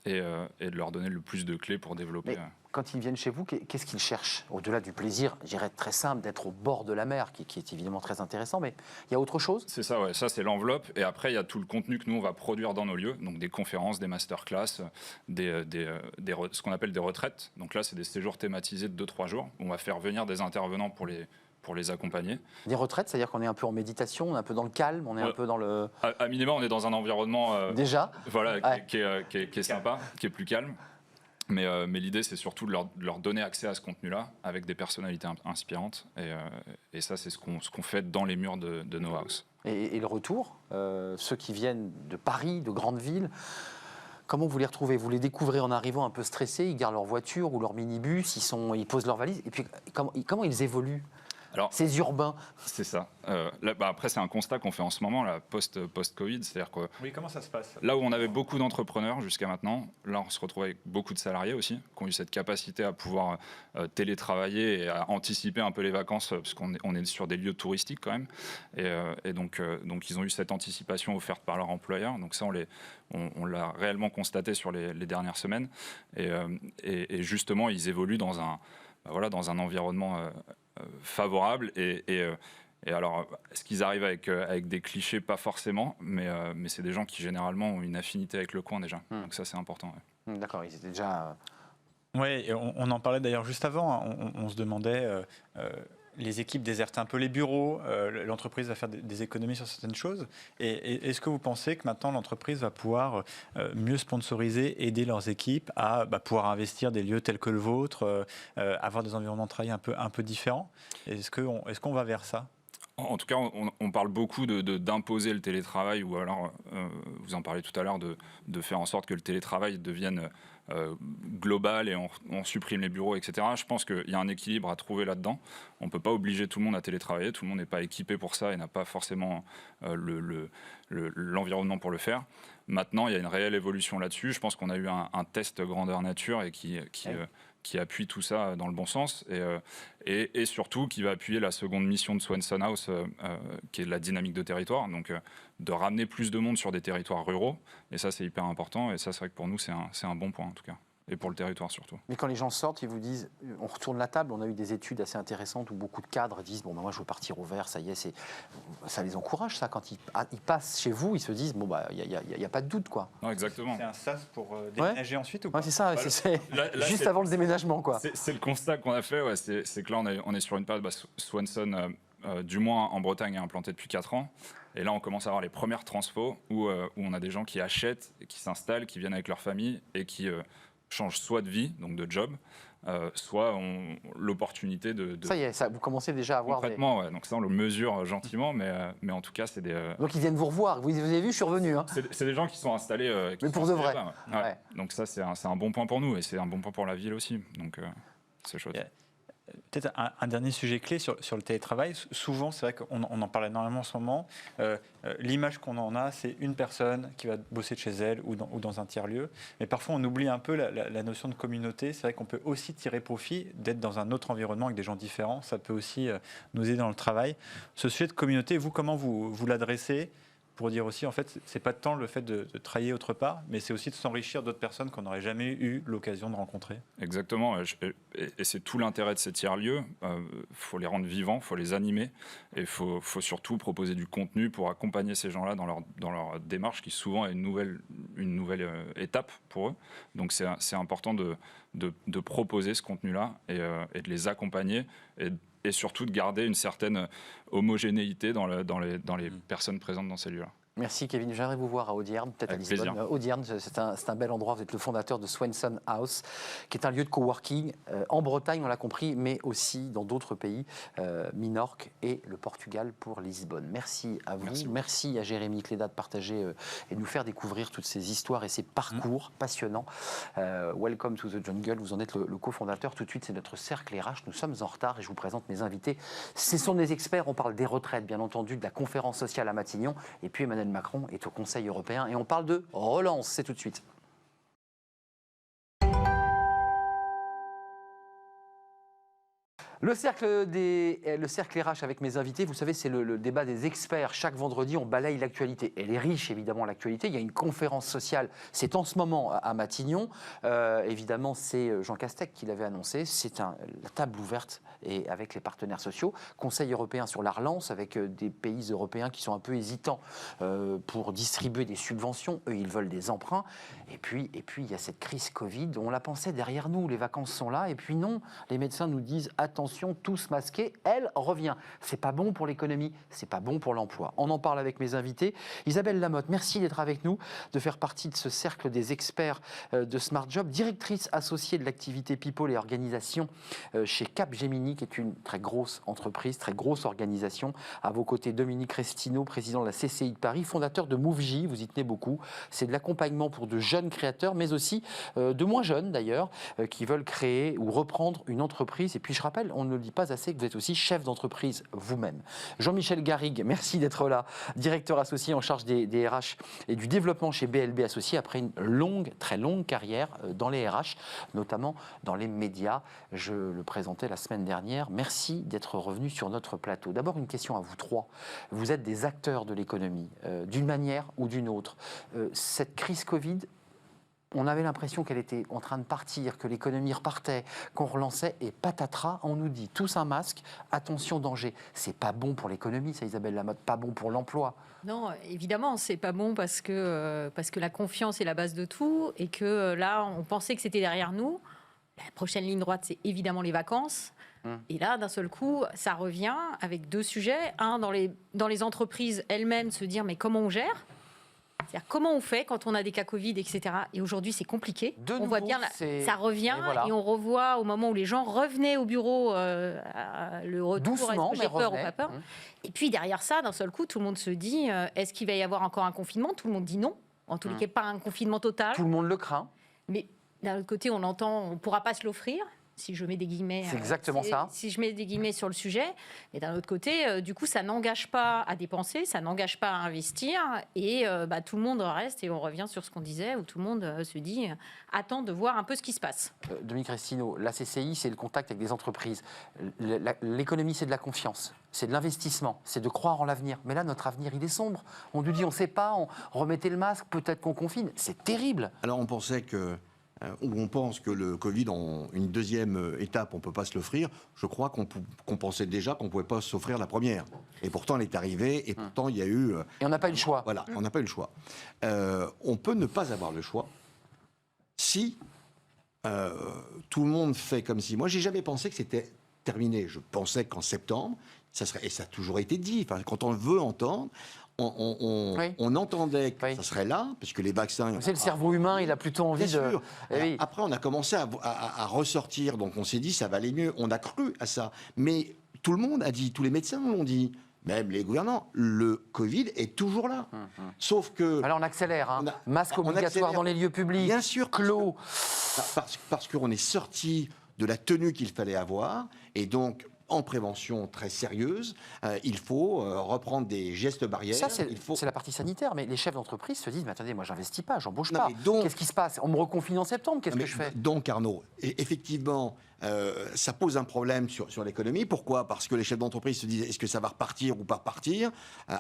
et de leur donner le plus de clés pour développer. Mais quand ils viennent chez vous, qu'est-ce qu'ils cherchent? Au-delà du plaisir, je dirais très simple, d'être au bord de la mer, qui est évidemment très intéressant, mais il y a autre chose? C'est ça, ouais. Ça c'est l'enveloppe. Et après, il y a tout le contenu que nous, on va produire dans nos lieux. Donc des conférences, des masterclass, ce qu'on appelle des retraites. Donc là, c'est des séjours thématisés de 2-3 jours. On va faire venir des intervenants pour les accompagner. Des retraites, c'est-à-dire qu'on est un peu en méditation, on est un peu dans le calme, on est un peu dans le... À minima, on est dans un environnement... Déjà voilà, qui est sympa, qui est plus calme. Mais l'idée, c'est surtout de leur donner accès à ce contenu-là avec des personnalités inspirantes. Et ça, c'est ce qu'on fait dans les murs de nos houses. Et le retour, ceux qui viennent de Paris, de grandes villes, comment vous les retrouvez? Vous les découvrez en arrivant un peu stressés, ils gardent leur voiture ou leur minibus, ils posent leurs valises. Et puis, comment ils évoluent? Alors, ces urbains. C'est ça. Après, c'est un constat qu'on fait en ce moment, là, post-Covid. C'est-à-dire que oui, comment ça se passe? Là où on avait beaucoup d'entrepreneurs jusqu'à maintenant, là, on se retrouve avec beaucoup de salariés aussi, qui ont eu cette capacité à pouvoir télétravailler et à anticiper un peu les vacances, parce qu'on est sur des lieux touristiques quand même. Et donc, ils ont eu cette anticipation offerte par leur employeur. Donc ça, on l'a réellement constaté sur les dernières semaines. Et justement, ils évoluent dans un environnement favorable et Et alors, est-ce qu'ils arrivent avec des clichés? Pas forcément, mais c'est des gens qui généralement ont une affinité avec le coin déjà. Donc ça, c'est important. Ouais. D'accord, ils étaient déjà... Oui, on en parlait d'ailleurs juste avant. On se demandait, les équipes désertent un peu les bureaux, l'entreprise va faire des économies sur certaines choses. Et est-ce que vous pensez que maintenant l'entreprise va pouvoir mieux sponsoriser, aider leurs équipes à pouvoir investir des lieux tels que le vôtre, avoir des environnements de travail un peu différents? Est-ce qu'on va vers ça? En tout cas, on parle beaucoup d'imposer le télétravail, ou alors, vous en parlez tout à l'heure, de faire en sorte que le télétravail devienne global et on supprime les bureaux, etc. Je pense qu'il y a un équilibre à trouver là-dedans. On ne peut pas obliger tout le monde à télétravailler, tout le monde n'est pas équipé pour ça et n'a pas forcément l'environnement pour le faire. Maintenant, il y a une réelle évolution là-dessus. Je pense qu'on a eu un test grandeur nature et qui appuie tout ça dans le bon sens et surtout qui va appuyer la seconde mission de Swanson House, qui est la dynamique de territoire, donc de ramener plus de monde sur des territoires ruraux, et ça c'est hyper important, et ça c'est vrai que pour nous c'est un bon point en tout cas, et pour le territoire surtout. Mais quand les gens sortent, ils vous disent, on retourne la table, on a eu des études assez intéressantes où beaucoup de cadres disent, bon ben moi je veux partir au vert, ça y est, ça les encourage ça, quand ils passent chez vous, ils se disent, bon bah il n'y a pas de doute quoi. Non, exactement. C'est un sas pour déménager ensuite ou pas? Ouais, c'est ça, Voilà. c'est Là, juste avant le déménagement quoi. C'est le constat qu'on a fait, ouais, c'est que là on est sur une période, Swanson, du moins en Bretagne, est implanté depuis 4 ans. Et là, on commence à avoir les premières transpos où on a des gens qui achètent, qui s'installent, qui viennent avec leur famille et qui changent soit de vie, donc de job, soit ont l'opportunité de... Ça y est, ça, vous commencez déjà à avoir Concrètement, ouais, donc ça on le mesure gentiment, mais en tout cas c'est des... Donc ils viennent vous revoir, vous avez vu, je suis revenu. Hein. C'est des gens qui sont installés... Mais pour de vrai. Là, ouais. Ouais. Donc ça c'est un bon point pour nous et c'est un bon point pour la ville aussi, donc c'est chouette. Yeah. Peut-être un dernier sujet clé sur le télétravail. Souvent, c'est vrai qu'on en parle énormément en ce moment. L'image qu'on en a, c'est une personne qui va bosser de chez elle ou dans un tiers-lieu. Mais parfois, on oublie un peu la notion de communauté. C'est vrai qu'on peut aussi tirer profit d'être dans un autre environnement avec des gens différents. Ça peut aussi nous aider dans le travail. Ce sujet de communauté, vous, comment vous l'adressez pour dire aussi, en fait, c'est pas tant le fait de travailler autre part, mais c'est aussi de s'enrichir d'autres personnes qu'on n'aurait jamais eu l'occasion de rencontrer. Exactement, et c'est tout l'intérêt de ces tiers-lieux. Faut les rendre vivants, faut les animer, et faut surtout proposer du contenu pour accompagner ces gens-là dans leur démarche, qui souvent est une nouvelle étape pour eux. Donc c'est important de proposer ce contenu-là et de les accompagner et surtout de garder une certaine homogénéité dans les personnes présentes dans ces lieux-là. Merci Kevin, j'aimerais vous voir à Audierne, peut-être à Lisbonne. Plaisir. Audierne, c'est un bel endroit, vous êtes le fondateur de Swanson House, qui est un lieu de coworking en Bretagne, on l'a compris, mais aussi dans d'autres pays, Minorque et le Portugal pour Lisbonne. Merci à vous, merci à Jérémy Cléda de partager et de nous faire découvrir toutes ces histoires et ces parcours passionnants. Welcome to the jungle, vous en êtes le cofondateur. Tout de suite, c'est notre cercle RH, nous sommes en retard et je vous présente mes invités. Ce sont des experts, on parle des retraites, bien entendu, de la conférence sociale à Matignon, et puis Emmanuel Macron est au Conseil européen et on parle de relance, c'est tout de suite. Le cercle RH avec mes invités, vous savez, c'est le débat des experts. Chaque vendredi, on balaye l'actualité. Elle est riche, évidemment, l'actualité. Il y a une conférence sociale, c'est en ce moment à Matignon. Évidemment, c'est Jean Castex qui l'avait annoncé. C'est la table ouverte et avec les partenaires sociaux. Conseil européen sur la relance, avec des pays européens qui sont un peu hésitants pour distribuer des subventions. Eux, ils veulent des emprunts. Et puis, il y a cette crise Covid. On la pensait derrière nous, les vacances sont là. Et puis non, les médecins nous disent attention, tous masqués, elle revient. C'est pas bon pour l'économie, c'est pas bon pour l'emploi. On en parle avec mes invités. Isabelle Lamotte, merci d'être avec nous, de faire partie de ce cercle des experts de Smart Job, directrice associée de l'activité People et Organisation chez Capgemini, qui est une très grosse entreprise, très grosse organisation. À vos côtés, Dominique Restino, président de la CCI de Paris, fondateur de MoveJ, vous y tenez beaucoup. C'est de l'accompagnement pour de jeunes créateurs, mais aussi de moins jeunes d'ailleurs, qui veulent créer ou reprendre une entreprise. Et puis je rappelle, on ne le dit pas assez, que vous êtes aussi chef d'entreprise vous-même. Jean-Michel Garrigue, merci d'être là, directeur associé en charge des RH et du développement chez BLB Associés, après une longue, très longue carrière dans les RH, notamment dans les médias. Je le présentais la semaine dernière. Merci d'être revenu sur notre plateau. D'abord, une question à vous trois. Vous êtes des acteurs de l'économie, d'une manière ou d'une autre. Cette crise Covid, On avait l'impression qu'elle était en train de partir, que l'économie repartait, qu'on relançait, et patatras, on nous dit tous un masque, attention danger. C'est pas bon pour l'économie, ça, Isabelle Lamotte, pas bon pour l'emploi. Non, évidemment, c'est pas bon parce que la confiance est la base de tout et que là, on pensait que c'était derrière nous. La prochaine ligne droite, c'est évidemment les vacances. Et là, d'un seul coup, ça revient avec deux sujets. Un, dans les entreprises elles-mêmes, se dire mais comment on gère ? C'est-à-dire comment on fait quand on a des cas Covid, etc. Et aujourd'hui, c'est compliqué. On voit bien, ça revient et on revoit au moment où les gens revenaient au bureau, le retour, doucement, est-ce que j'ai peur ou pas peur. Et puis derrière ça, d'un seul coup, tout le monde se dit, est-ce qu'il va y avoir encore un confinement ? Tout le monde dit non. En tous les cas, pas un confinement total. Tout le monde le craint. Mais d'un autre côté, on entend, on ne pourra pas se l'offrir. Si je mets des guillemets, c'est exactement ça. Si je mets des guillemets sur le sujet, mais d'un autre côté, du coup, ça n'engage pas à dépenser, ça n'engage pas à investir, et tout le monde reste, et on revient sur ce qu'on disait, où tout le monde se dit, attend de voir un peu ce qui se passe. Dominique Restineau, la CCI, c'est le contact avec des entreprises. L'économie, c'est de la confiance, c'est de l'investissement, c'est de croire en l'avenir. Mais là, notre avenir, il est sombre. On nous dit, on ne sait pas, on remettait le masque, peut-être qu'on confine. C'est terrible. Alors, on pensait que où on pense que le Covid, en une deuxième étape, on ne peut pas se l'offrir, je crois qu'on pensait déjà qu'on ne pouvait pas s'offrir la première. Et pourtant, elle est arrivée, et pourtant, il y a eu... Et on n'a pas eu le choix. Voilà, on n'a pas eu le choix. On peut ne pas avoir le choix si tout le monde fait comme si... Moi, j'ai jamais pensé que c'était terminé. Je pensais qu'en septembre, ça serait... Et ça a toujours été dit. Enfin, quand on veut entendre... On entendait que ça serait là, parce que les vaccins... C'est le cerveau humain, il a plutôt envie Bien de... sûr. Oui. Après, on a commencé à ressortir, donc on s'est dit ça va aller mieux, on a cru à ça. Mais tout le monde a dit, tous les médecins l'ont dit, même les gouvernants, le Covid est toujours là. Sauf que... Alors on accélère, hein. Masque obligatoire dans les lieux publics, bien sûr, clos. Parce qu'on est sorti de la tenue qu'il fallait avoir, et donc... En prévention très sérieuse, il faut reprendre des gestes barrières. Ça, c'est la partie sanitaire, mais les chefs d'entreprise se disent, mais attendez, moi, j'investis pas, j'embauche pas. Donc, qu'est-ce qui se passe ? On me reconfine en septembre, qu'est-ce que je fais ? Donc, Arnaud, effectivement, ça pose un problème sur l'économie. Pourquoi ? Parce que les chefs d'entreprise se disent, est-ce que ça va repartir ou pas repartir ?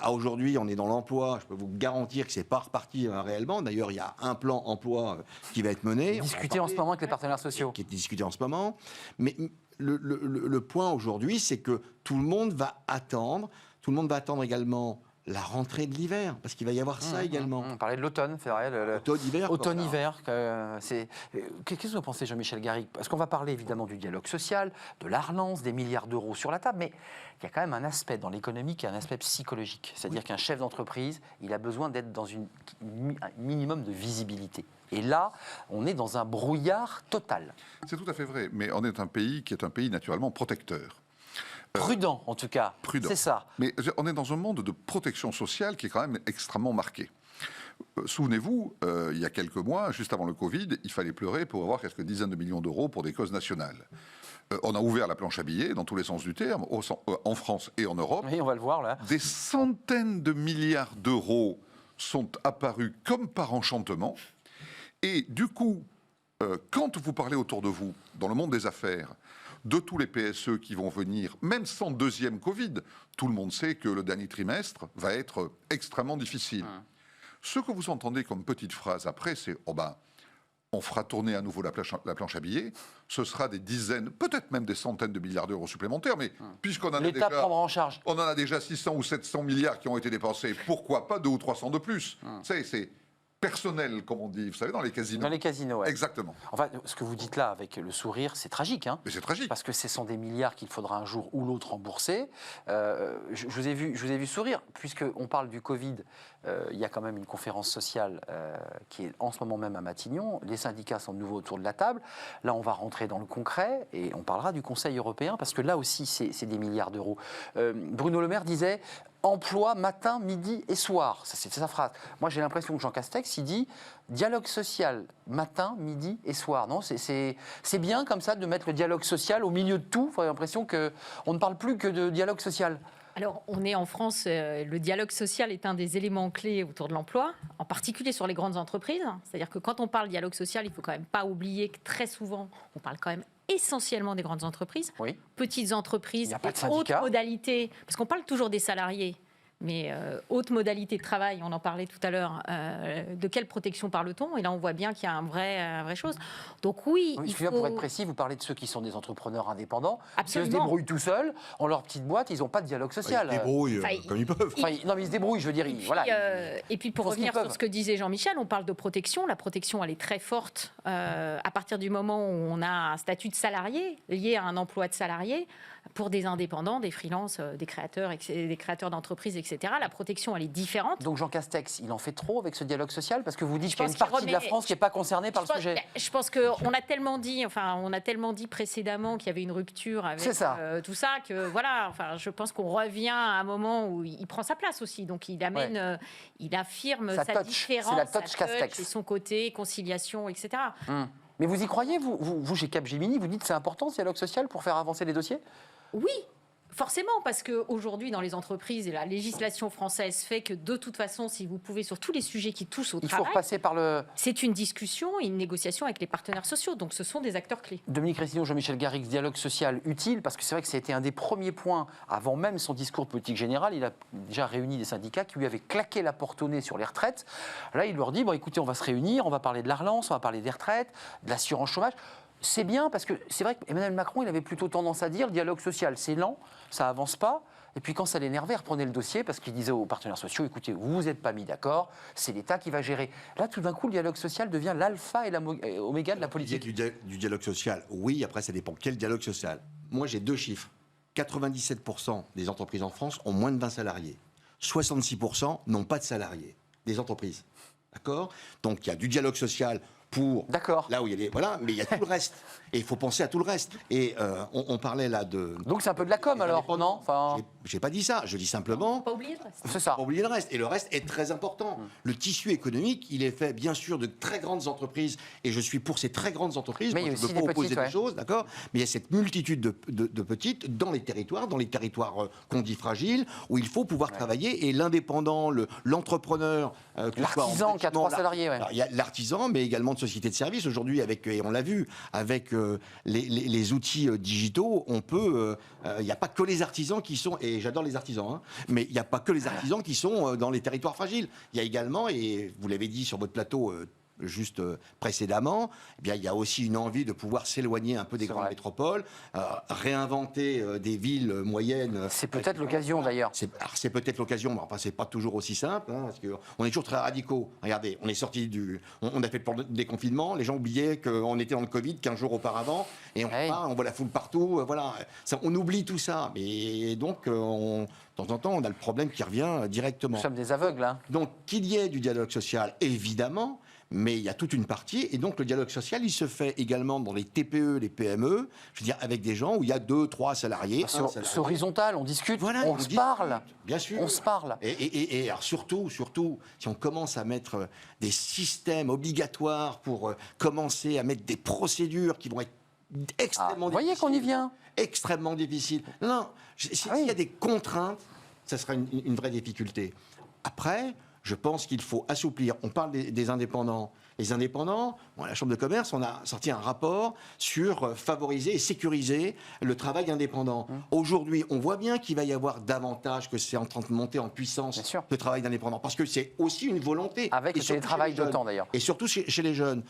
Aujourd'hui, on est dans l'emploi, je peux vous garantir que c'est pas reparti réellement. D'ailleurs, il y a un plan emploi qui va être mené. Discuté en ce moment avec les partenaires sociaux. Qui est discuté en ce moment. Mais le point aujourd'hui, c'est que tout le monde va attendre également la rentrée de l'hiver, parce qu'il va y avoir ça également. On parlait de l'automne, c'est vrai. Automne-hiver. Automne-hiver. Qu'est-ce que vous pensez, Jean-Michel Garrigue ? Parce qu'on va parler évidemment du dialogue social, de la relance, des milliards d'euros sur la table, mais il y a quand même un aspect dans l'économie qui est un aspect psychologique. C'est-à-dire qu'un chef d'entreprise, il a besoin d'être dans un minimum de visibilité. Et là, on est dans un brouillard total. C'est tout à fait vrai, mais on est un pays qui est un pays naturellement protecteur. Prudent, en tout cas. Prudent. C'est ça. Mais on est dans un monde de protection sociale qui est quand même extrêmement marqué. Souvenez-vous, il y a quelques mois, juste avant le Covid, il fallait pleurer pour avoir quelques dizaines de millions d'euros pour des causes nationales. On a ouvert la planche à billets, dans tous les sens du terme, en France et en Europe. Oui, on va le voir là. Des centaines de milliards d'euros sont apparus comme par enchantement. Et du coup, quand vous parlez autour de vous, dans le monde des affaires, de tous les PSE qui vont venir, même sans deuxième Covid, tout le monde sait que le dernier trimestre va être extrêmement difficile. Ce que vous entendez comme petite phrase après, c'est « Oh ben, on fera tourner à nouveau la planche à billets, ce sera des dizaines, peut-être même des centaines de milliards d'euros supplémentaires, mais puisqu'on en a l'État prendra en charge. On en a déjà 600 ou 700 milliards qui ont été dépensés, pourquoi pas 200 ou 300 de plus C'est personnel, comme on dit, vous savez, dans les casinos. Dans les casinos, ouais. Exactement. Enfin, ce que vous dites là, avec le sourire, c'est tragique. Hein, mais c'est tragique. Parce que ce sont des milliards qu'il faudra un jour ou l'autre rembourser. Je vous ai vu sourire, puisqu'on parle du Covid. Il y a quand même une conférence sociale qui est en ce moment même à Matignon. Les syndicats sont de nouveau autour de la table. Là, on va rentrer dans le concret et on parlera du Conseil européen, parce que là aussi, c'est des milliards d'euros. Bruno Le Maire disait... Emploi matin, midi et soir. C'est sa phrase. Moi, j'ai l'impression que Jean Castex, il dit dialogue social matin, midi et soir. Non, c'est bien comme ça de mettre le dialogue social au milieu de tout. J'ai l'impression qu'on ne parle plus que de dialogue social. Alors, on est en France, le dialogue social est un des éléments clés autour de l'emploi, en particulier sur les grandes entreprises. C'est-à-dire que quand on parle dialogue social, il ne faut quand même pas oublier que très souvent, on parle quand même essentiellement des grandes entreprises, oui. Petites entreprises, il n'y a pas de autres syndicat. modalités, parce qu'on parle toujours des salariés. Mais haute modalité de travail, on en parlait tout à l'heure, de quelle protection parle-t-on? Et là, on voit bien qu'il y a une vraie chose. Donc oui, il faut... Pour être précis, vous parlez de ceux qui sont des entrepreneurs indépendants, Absolument. qui se débrouillent tout seuls, en leur petite boîte, ils n'ont pas de dialogue social. Ils se débrouillent Enfin, comme ils peuvent. Non, mais ils se débrouillent, je veux dire. Et puis pour font ce qu'ils revenir sur peuvent. ce que disait Jean-Michel, on parle de protection. La protection, elle est très forte à partir du moment où on a un statut de salarié lié à un emploi de salarié. Pour des indépendants, des freelances, des créateurs d'entreprises, etc. La protection, elle est différente. Donc Jean Castex, il en fait trop avec ce dialogue social parce que vous dites qu'il y a une pense qu'il partie de la remet- France qui n'est pas concernée par le sujet. Je pense qu'on a tellement dit précédemment qu'il y avait une rupture avec C'est ça. tout ça que voilà. Enfin, je pense qu'on revient à un moment où il prend sa place aussi. Donc il amène, il affirme Sa sa touch. différence, C'est la touch sa Castex. et son côté conciliation, etc. Mais vous y croyez, vous chez Capgemini, vous dites que c'est important ce dialogue social pour faire avancer les dossiers? Oui. Forcément, parce qu'aujourd'hui, dans les entreprises, et la législation française fait que de toute façon, si vous pouvez, sur tous les sujets qui touchent au Il faut travail, repasser par le... c'est une discussion et une négociation avec les partenaires sociaux. Donc ce sont des acteurs clés. Dominique Restignol, Jean-Michel Garrix, dialogue social utile, parce que c'est vrai que c'était un des premiers points, avant même son discours de politique générale, il a déjà réuni des syndicats qui lui avaient claqué la porte au nez sur les retraites. Là, il leur dit, bon écoutez, on va se réunir, on va parler de la relance, on va parler des retraites, de l'assurance chômage. C'est bien, parce que c'est vrai qu'Emmanuel Macron, il avait plutôt tendance à dire, le dialogue social, c'est lent, ça avance pas. Et puis quand ça l'énervait, il reprenait le dossier parce qu'il disait aux partenaires sociaux, écoutez, vous vous êtes pas mis d'accord, c'est l'État qui va gérer. Là, tout d'un coup, le dialogue social devient l'alpha et l'oméga de la politique. Du dialogue social, oui, après ça dépend quel dialogue social. Moi j'ai 2 chiffres. 97% des entreprises en France ont moins de 20 salariés. 66% n'ont pas de salariés, des entreprises. D'accord? Donc il y a du dialogue social pour là où il y a des... Voilà, mais il y a tout le reste. Et il faut penser à tout le reste. Et on parlait là de... Donc c'est un peu de la com alors, non? Enfin... J'ai pas dit ça, je dis simplement... Pas oublier le reste. C'est ça. Pas oublier le reste. Et le reste est très important. Le tissu économique, il est fait bien sûr de très grandes entreprises. Et je suis pour ces très grandes entreprises. Mais moi, il y a je aussi ne peux des pas opposer petites, des choses, d'accord? Mais il y a cette multitude de petites dans les territoires qu'on dit fragiles, où il faut pouvoir travailler. Et l'indépendant, l'entrepreneur... L'artisan qui a 3 salariés, ouais. Alors, il y a l'artisan, mais également de sociétés de services. Aujourd'hui, et on l'a vu, avec les outils digitaux, on peut... Il n'y a pas que les artisans qui sont... Et j'adore les artisans, hein, mais il n'y a pas que les artisans qui sont dans les territoires fragiles. Il y a également, et vous l'avez dit sur votre plateau juste précédemment, eh bien, il y a aussi une envie de pouvoir s'éloigner un peu des grandes métropoles, réinventer des villes moyennes. C'est peut-être l'occasion d'ailleurs. C'est peut-être l'occasion, mais enfin, c'est pas toujours aussi simple, hein, parce qu'on est toujours très radicaux. Regardez, on est sorti on a fait le plan de déconfinement, les gens oubliaient qu'on était dans le Covid 15 jours auparavant, et on voit la foule partout, voilà. On oublie tout ça, et donc de temps en temps, on a le problème qui revient directement. Nous sommes des aveugles, hein. Donc, qu'il y ait du dialogue social, évidemment, mais il y a toute une partie, et donc le dialogue social, il se fait également dans les TPE, les PME, je veux dire, avec des gens où il y a 2, 3 salariés. C'est horizontal, on discute, voilà, on se parle. Bien sûr. On se parle. Et alors surtout, si on commence à mettre des systèmes obligatoires pour commencer à mettre des procédures qui vont être extrêmement difficiles. Vous voyez qu'on y vient. Extrêmement difficiles. Non, s'il y a des contraintes, ça sera une vraie difficulté. Après, je pense qu'il faut assouplir. On parle des indépendants. Les indépendants, à la Chambre de commerce, on a sorti un rapport sur favoriser et sécuriser le travail indépendant. Aujourd'hui, on voit bien qu'il va y avoir davantage, que c'est en train de monter en puissance, le travail d'indépendant. Parce que c'est aussi une volonté. Avec le télétravail de temps, d'ailleurs. Et surtout chez les jeunes.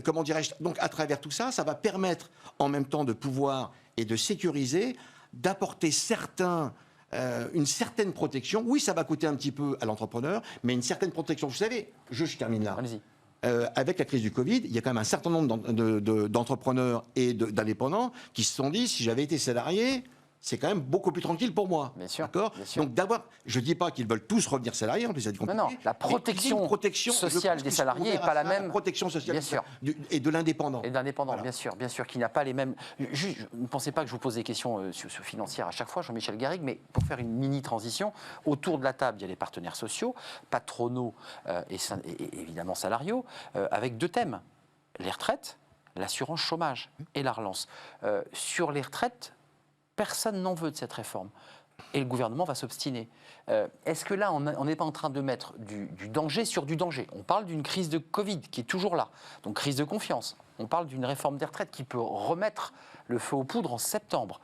Comment dirais-je? Donc, à travers tout ça, ça va permettre, en même temps, de pouvoir et de sécuriser, d'apporter une certaine protection. Oui, ça va coûter un petit peu à l'entrepreneur, mais une certaine protection. Vous savez, je termine là. Allez-y. Avec la crise du Covid, il y a quand même un certain nombre d'entrepreneurs et d'indépendants qui se sont dit, si j'avais été salarié, c'est quand même beaucoup plus tranquille pour moi. Bien sûr. D'accord. Donc je ne dis pas qu'ils veulent tous revenir salariés, en plus c'est compliqué. Non, la protection sociale des salariés n'est pas la même. La protection sociale bien sûr. et de l'indépendant. Et d'indépendant, voilà. Bien sûr, qui n'a pas les mêmes... ne pensez pas que je vous pose des questions financières à chaque fois, Jean-Michel Garrigue, mais pour faire une mini-transition, autour de la table, il y a les partenaires sociaux, patronaux et évidemment salariaux, avec 2 thèmes, les retraites, l'assurance chômage et la relance. Sur les retraites, personne n'en veut de cette réforme. Et le gouvernement va s'obstiner. Est-ce que là, on n'est pas en train de mettre du danger sur du danger? On parle d'une crise de Covid qui est toujours là, donc crise de confiance. On parle d'une réforme des retraites qui peut remettre le feu aux poudres en septembre.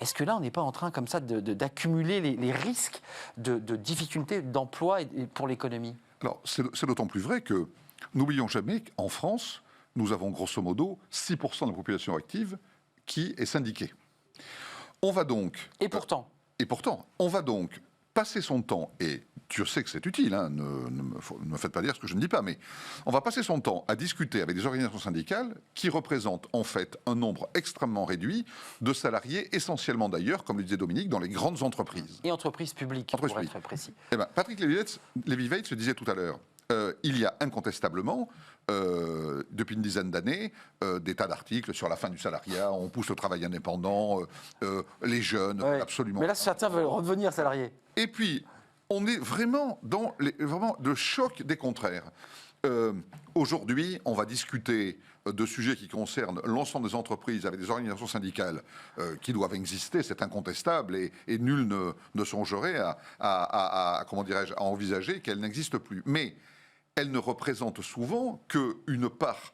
Est-ce que là, on n'est pas en train comme ça d'accumuler les risques de difficultés d'emploi pour l'économie? Alors, c'est d'autant plus vrai que n'oublions jamais qu'en France, nous avons grosso modo 6% de la population active qui est syndiquée. On va donc... Et pourtant on va donc passer son temps, et Dieu sait que c'est utile, hein, ne me faites pas dire ce que je ne dis pas, mais on va passer son temps à discuter avec des organisations syndicales qui représentent en fait un nombre extrêmement réduit de salariés, essentiellement d'ailleurs, comme le disait Dominique, dans les grandes entreprises. Et entreprises publiques, pour être très précis. Eh ben, Patrick Lévy-Veitz se disait tout à l'heure, il y a incontestablement, depuis une dizaine d'années, des tas d'articles sur la fin du salariat, on pousse le travail indépendant, les jeunes, Ouais. absolument. Mais là, certains veulent redevenir salariés. Et puis, on est vraiment dans vraiment le choc des contraires. Aujourd'hui, on va discuter de sujets qui concernent l'ensemble des entreprises avec des organisations syndicales qui doivent exister, c'est incontestable, et nul ne songerait comment dirais-je, à envisager qu'elles n'existent plus. Mais elles ne représentent souvent qu'une part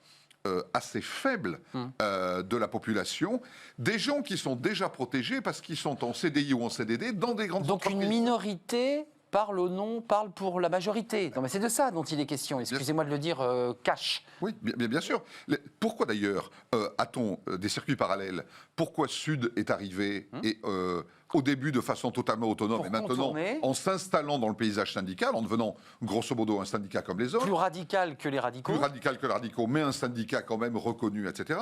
assez faible de la population, des gens qui sont déjà protégés parce qu'ils sont en CDI ou en CDD dans des grandes Donc entreprises. une minorité parle pour la majorité. Non, mais c'est de ça dont il est question. Excusez-moi de le dire cash. Oui, bien sûr. Pourquoi d'ailleurs a-t-on des circuits parallèles? Pourquoi Sud est arrivé et au début de façon totalement autonome Pour et maintenant contourner. en s'installant dans le paysage syndical, en devenant grosso modo un syndicat comme les autres, Plus radical que les radicaux. plus radical que les radicaux, mais un syndicat quand même reconnu, etc.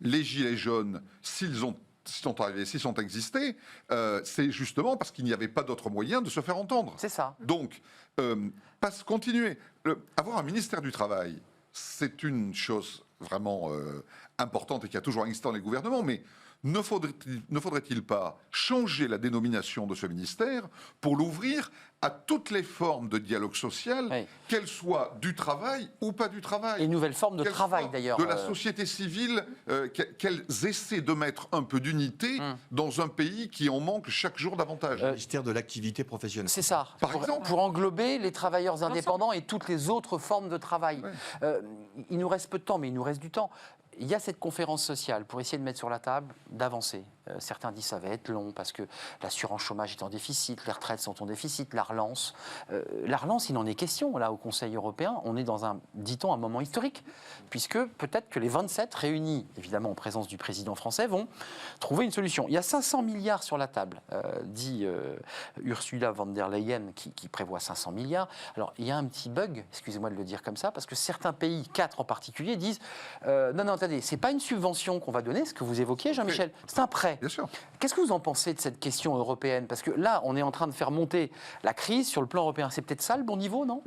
Les gilets jaunes, s'ils sont existés, c'est justement parce qu'il n'y avait pas d'autre moyen de se faire entendre. C'est ça. Donc, continuer. Avoir un ministère du Travail, c'est une chose vraiment importante et qui a toujours existé dans les gouvernements, mais ne faudrait-il pas changer la dénomination de ce ministère pour l'ouvrir à toutes les formes de dialogue social, Oui. qu'elles soient du travail ou pas du travail? Et une nouvelle forme de Qu'elles travail soient d'ailleurs. de la société civile, qu'elles essaient de mettre un peu d'unité dans un pays qui en manque chaque jour davantage. Le ministère de l'activité professionnelle. C'est ça. Par exemple. Pour englober les travailleurs indépendants et toutes les autres formes de travail. Il nous reste peu de temps, mais il nous reste du temps. Il y a cette conférence sociale pour essayer de mettre sur la table, d'avancer. Certains disent que ça va être long parce que l'assurance chômage est en déficit, les retraites sont en déficit, la relance. La relance, il en est question là au Conseil européen. On est dans dit-on, un moment historique, puisque peut-être que les 27 réunis, évidemment en présence du président français, vont trouver une solution. Il y a 500 milliards sur la table, dit Ursula von der Leyen, qui prévoit 500 milliards. Alors il y a un petit bug, excusez-moi de le dire comme ça, parce que certains pays, 4 en particulier, disent non, attendez, c'est pas une subvention qu'on va donner, ce que vous évoquiez, Jean-Michel, c'est un prêt. Bien sûr. Qu'est-ce que vous en pensez de cette question européenne? Parce que là, on est en train de faire monter la crise sur le plan européen. C'est peut-être ça le bon niveau, non?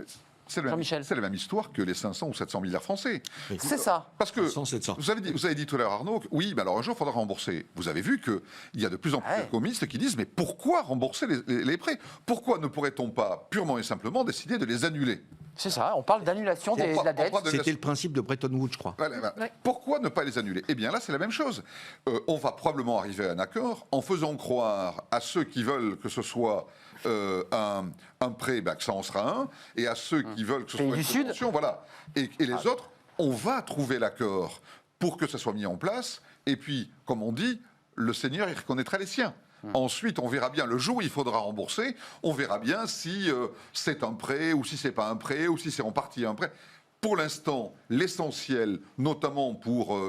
C'est la même histoire que les 500 ou 700 milliards français. C'est ça. Parce que 500, 700. vous avez dit tout à l'heure, Arnaud, que oui, mais alors un jour, il faudra rembourser. Vous avez vu qu'il y a de plus en plus d'économistes qui disent mais pourquoi rembourser les prêts? Pourquoi ne pourrait-on pas purement et simplement décider de les annuler? C'est ça, on parle d'annulation de la dette. C'était le principe de Bretton Woods, je crois. Voilà. Pourquoi ne pas les annuler? Eh bien là, c'est la même chose. On va probablement arriver à un accord en faisant croire à ceux qui veulent que ce soit un prêt, que ça en sera un, et à ceux qui veulent que ce soit une subvention, voilà. Et les autres, on va trouver l'accord pour que ça soit mis en place. Et puis, comme on dit, le Seigneur, il reconnaîtra les siens. Ensuite, on verra bien le jour où il faudra rembourser. On verra bien si c'est un prêt ou si c'est pas un prêt ou si c'est en partie un prêt. Pour l'instant, l'essentiel, notamment pour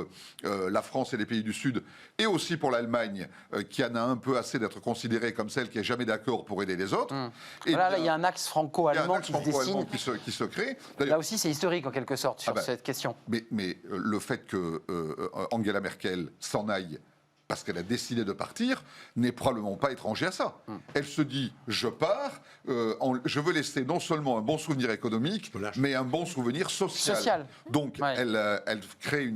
la France et les pays du Sud, et aussi pour l'Allemagne, qui en a un peu assez d'être considérée comme celle qui n'est jamais d'accord pour aider les autres. Voilà, là, il y a un axe franco-allemand qui se dessine. Qui se crée. Là aussi, c'est historique en quelque sorte sur cette question. Mais le fait que Angela Merkel s'en aille parce qu'elle a décidé de partir, n'est probablement pas étranger à ça. Elle se dit, je pars, je veux laisser non seulement un bon souvenir économique, mais un bon souvenir social. Donc, elle crée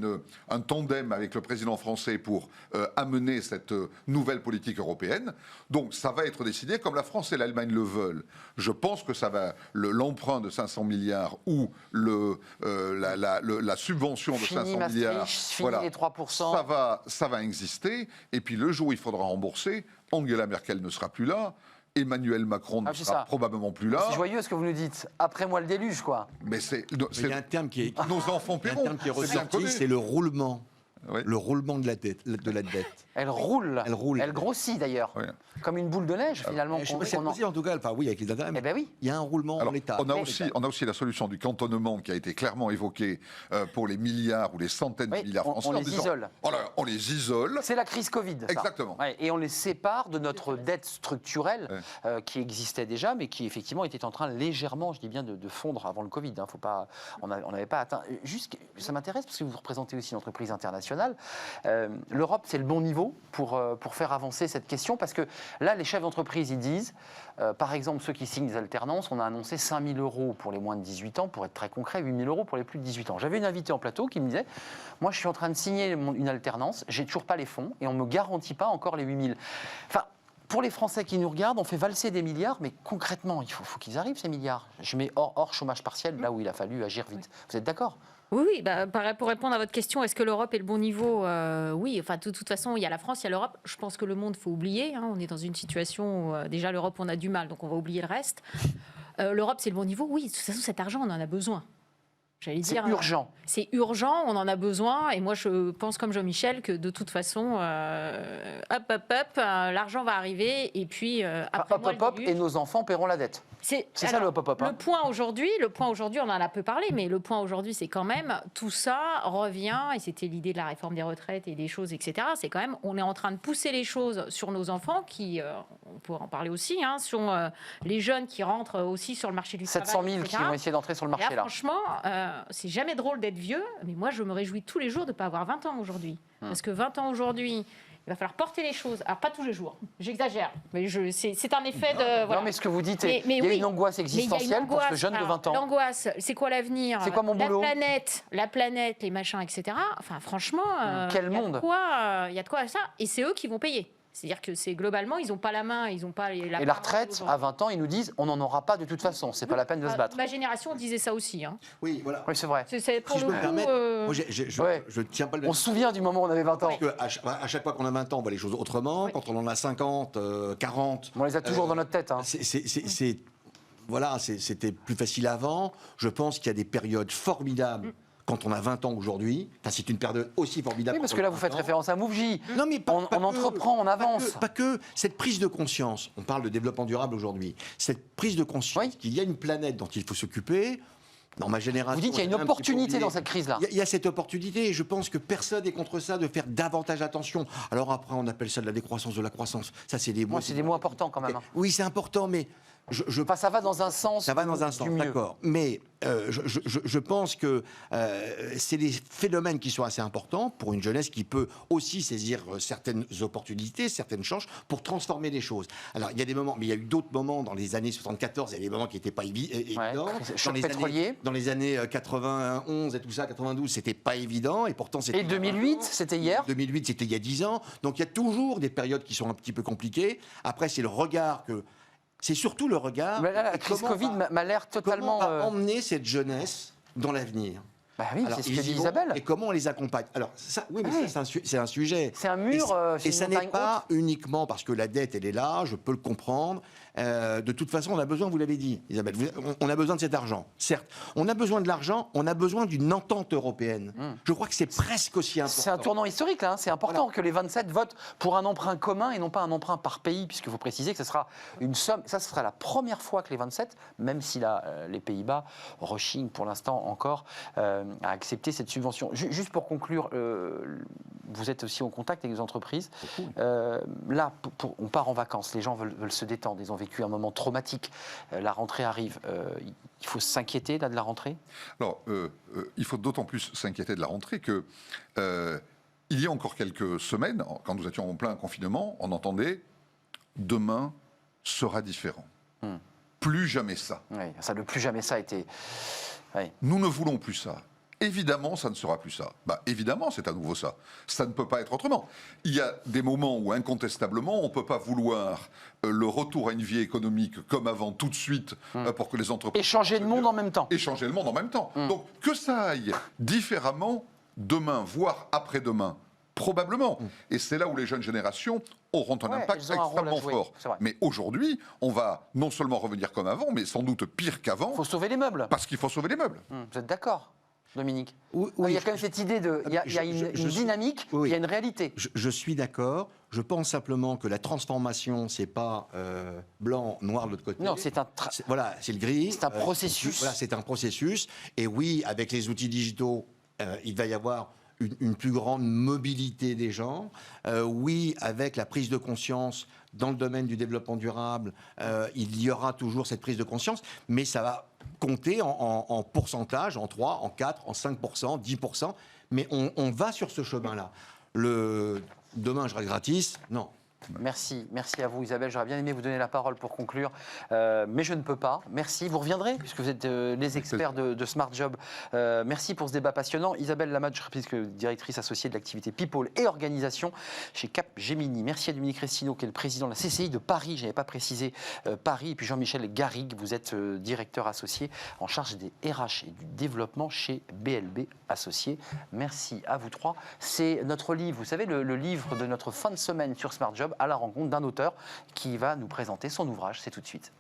un tandem avec le président français pour amener cette nouvelle politique européenne. Donc, ça va être décidé comme la France et l'Allemagne le veulent. Je pense que ça va, l'emprunt de 500 milliards ou la subvention de 500 milliards, les 3%. Ça va exister. Et puis le jour où il faudra rembourser, Angela Merkel ne sera plus là, Emmanuel Macron ne sera probablement plus là. C'est joyeux ce que vous nous dites. Après moi le déluge, quoi. Mais il y a un terme qui est nos enfants paieront. ressorti, c'est le roulement. Oui. Le roulement de la dette. Elle roule. Elle roule. Elle grossit d'ailleurs. Oui. Comme une boule de neige finalement. Je sais pas si c'est possible, en tout cas, enfin oui, avec les intérêts, Eh mais ben oui. il y a un roulement Alors, en l'état. on a aussi la solution du cantonnement qui a été clairement évoquée pour les milliards ou les centaines Oui, de milliards on français. en les disant, isole. voilà, on les isole. C'est la crise Covid. Ça. Exactement. Ouais, et on les sépare de notre dette structurelle qui existait déjà, mais qui effectivement était en train légèrement, je dis bien, de fondre avant le Covid. Hein. Faut pas, on n'avait pas atteint. Juste, ça m'intéresse parce que vous représentez aussi une entreprise internationale. L'Europe, c'est le bon niveau pour faire avancer cette question, parce que là, les chefs d'entreprise, ils disent, par exemple, ceux qui signent des alternances, on a annoncé 5 000 € pour les moins de 18 ans, pour être très concret, 8 000 € pour les plus de 18 ans. J'avais une invitée en plateau qui me disait, moi, je suis en train de signer une alternance, j'ai toujours pas les fonds et on me garantit pas encore les 8 000. Enfin, pour les Français qui nous regardent, on fait valser des milliards, mais concrètement, il faut qu'ils arrivent, ces milliards. Je mets hors chômage partiel, là où il a fallu agir vite. Vous êtes d'accord ? Oui, pour répondre à votre question, est-ce que l'Europe est le bon niveau ? Oui, enfin, de toute façon, il y a la France, il y a l'Europe. Je pense que le monde, il faut oublier. Hein. On est dans une situation où, déjà, l'Europe, on a du mal, donc on va oublier le reste. L'Europe, c'est le bon niveau. Oui, de toute façon, cet argent, on en a besoin. C'est urgent. C'est urgent, on en a besoin. Et moi, je pense comme Jean-Michel que de toute façon, l'argent va arriver. Et puis, après et nos enfants paieront la dette. C'est ça le hop-hop. Le point aujourd'hui, on en a peu parlé, mais le point aujourd'hui, c'est quand même tout ça revient, et c'était l'idée de la réforme des retraites et des choses, etc. C'est quand même, on est en train de pousser les choses sur nos enfants, qui, on pourrait en parler aussi, hein, sur les jeunes qui rentrent aussi sur le marché du travail. 700 000 qui vont essayer d'entrer sur le marché là. Franchement, c'est jamais drôle d'être vieux, mais moi, je me réjouis tous les jours de ne pas avoir 20 ans aujourd'hui. Parce que 20 ans aujourd'hui, il va falloir porter les choses. Alors, pas tous les jours, j'exagère, mais c'est un effet de... Voilà. Non, mais ce que vous dites, il y a une angoisse existentielle pour ce jeune de 20 ans. L'angoisse, c'est quoi l'avenir ? C'est quoi mon boulot ? La planète, les machins, etc. Enfin, franchement, quel monde ? Il y a de quoi à ça, et c'est eux qui vont payer. C'est-à-dire que c'est globalement, ils n'ont pas la main, ils n'ont pas la... Et la retraite, à 20 ans, ils nous disent, on n'en aura pas de toute façon, c'est pas la peine de se battre. Ma génération disait ça aussi. Hein. Oui, voilà. Oui, c'est vrai. Pour Si je le peux me coup, permettre, moi, je tiens pas le... On se souvient du moment où on avait 20 ans. Parce qu'à chaque fois qu'on a 20 ans, on voit les choses autrement. Quand on en a 50, 40... On les a toujours dans notre tête. Hein. Voilà, c'était plus facile avant. Je pense qu'il y a des périodes formidables. Quand on a 20 ans aujourd'hui, c'est une période aussi formidable. Oui, parce que là, vous faites référence à MoveJ. Non, mais on entreprend, on avance. Pas que cette prise de conscience, on parle de développement durable aujourd'hui, cette prise de conscience qu'il y a une planète dont il faut s'occuper. Dans ma génération, vous dites qu'il y a une opportunité dans cette crise-là. Il y a cette opportunité et je pense que personne n'est contre ça de faire davantage attention. Alors après, on appelle ça de la décroissance, de la croissance. Ça, c'est des mots. C'est des mots importants quand même. Hein. Oui, c'est important, mais Enfin, ça va dans un sens. Ça va dans un sens, d'accord. Mais je pense que c'est des phénomènes qui sont assez importants pour une jeunesse qui peut aussi saisir certaines opportunités, certaines chances pour transformer les choses. Alors, il y a des moments, mais il y a eu d'autres moments dans les années 74, il y a des moments qui n'étaient pas évidents. Choc pétrolier. Dans les années 91 et tout ça, 92, c'était pas évident. Et pourtant, c'était. Et 2008, c'était hier. 2008, c'était il y a 10 ans. Donc, il y a toujours des périodes qui sont un petit peu compliquées. Après, c'est le regard que. C'est surtout le regard. Mais là, la crise Covid m'a l'air totalement. Comment on va emmener cette jeunesse dans l'avenir ? Bah oui, c'est ce que dit Isabelle. Et comment on les accompagne ? Alors, ça, oui, mais ça, c'est un sujet. C'est un mur. Et ça n'est pas uniquement parce que la dette, elle est là, je peux le comprendre. De toute façon, on a besoin, vous l'avez dit, Isabelle, on a besoin de cet argent. Certes, on a besoin de l'argent, on a besoin d'une entente européenne. Je crois que c'est presque aussi important. C'est un tournant historique, là. Hein. C'est important que les 27 votent pour un emprunt commun et non pas un emprunt par pays, puisque vous précisez que ce sera une somme. Ça, ce sera la première fois que les 27, même si les Pays-Bas rechignent pour l'instant encore, à accepter cette subvention. Juste pour conclure, vous êtes aussi en contact avec les entreprises. Là, on part en vacances, les gens veulent se détendre, ils ont vécu un moment traumatique. La rentrée arrive. Il faut s'inquiéter là de la rentrée ? Alors, il faut d'autant plus s'inquiéter de la rentrée que il y a encore quelques semaines, quand nous étions en plein confinement, on entendait « demain sera différent ». Plus jamais ça. Oui, ça, le plus jamais ça a été... Oui. Nous ne voulons plus ça. Évidemment, ça ne sera plus ça. Évidemment, c'est à nouveau ça. Ça ne peut pas être autrement. Il y a des moments où, incontestablement, on ne peut pas vouloir le retour à une vie économique comme avant, tout de suite, pour que les entreprises... Et changer le monde en même temps. Et changer le monde en même temps. Donc, que ça aille différemment demain, voire après-demain, probablement. Et c'est là où les jeunes générations auront un impact extrêmement fort. Mais aujourd'hui, on va non seulement revenir comme avant, mais sans doute pire qu'avant. Il faut sauver les meubles. Parce qu'il faut sauver les meubles. Vous êtes d'accord ? Dominique. Oui, Il y a quand même cette idée de. Il y a une dynamique, oui. il y a une réalité. Je suis d'accord. Je pense simplement que la transformation, c'est pas blanc, noir de l'autre côté. Non, c'est un. Voilà, c'est le gris. C'est un processus. Voilà, c'est un processus. Et oui, avec les outils digitaux, il va y avoir une plus grande mobilité des gens. Oui, avec la prise de conscience dans le domaine du développement durable, il y aura toujours cette prise de conscience, mais ça va compter en pourcentage, en 3, en 4, en 5%, 10%. Mais on va sur ce chemin-là. Demain, je reste gratis. Non. Merci à vous Isabelle. J'aurais bien aimé vous donner la parole pour conclure, mais je ne peux pas. Merci, vous reviendrez puisque vous êtes les experts de Smart Job. Merci pour ce débat passionnant. Isabelle Lamadge, je rappelle que directrice associée de l'activité People et Organisation chez Capgemini. Merci à Dominique Restineau qui est le président de la CCI de Paris, je n'avais pas précisé Paris, et puis Jean-Michel Garrigue, vous êtes directeur associé en charge des RH et du développement chez BLB Associés. Merci à vous trois. C'est notre livre, vous savez, le livre de notre fin de semaine sur Smart Job, à la rencontre d'un auteur qui va nous présenter son ouvrage. C'est tout de suite.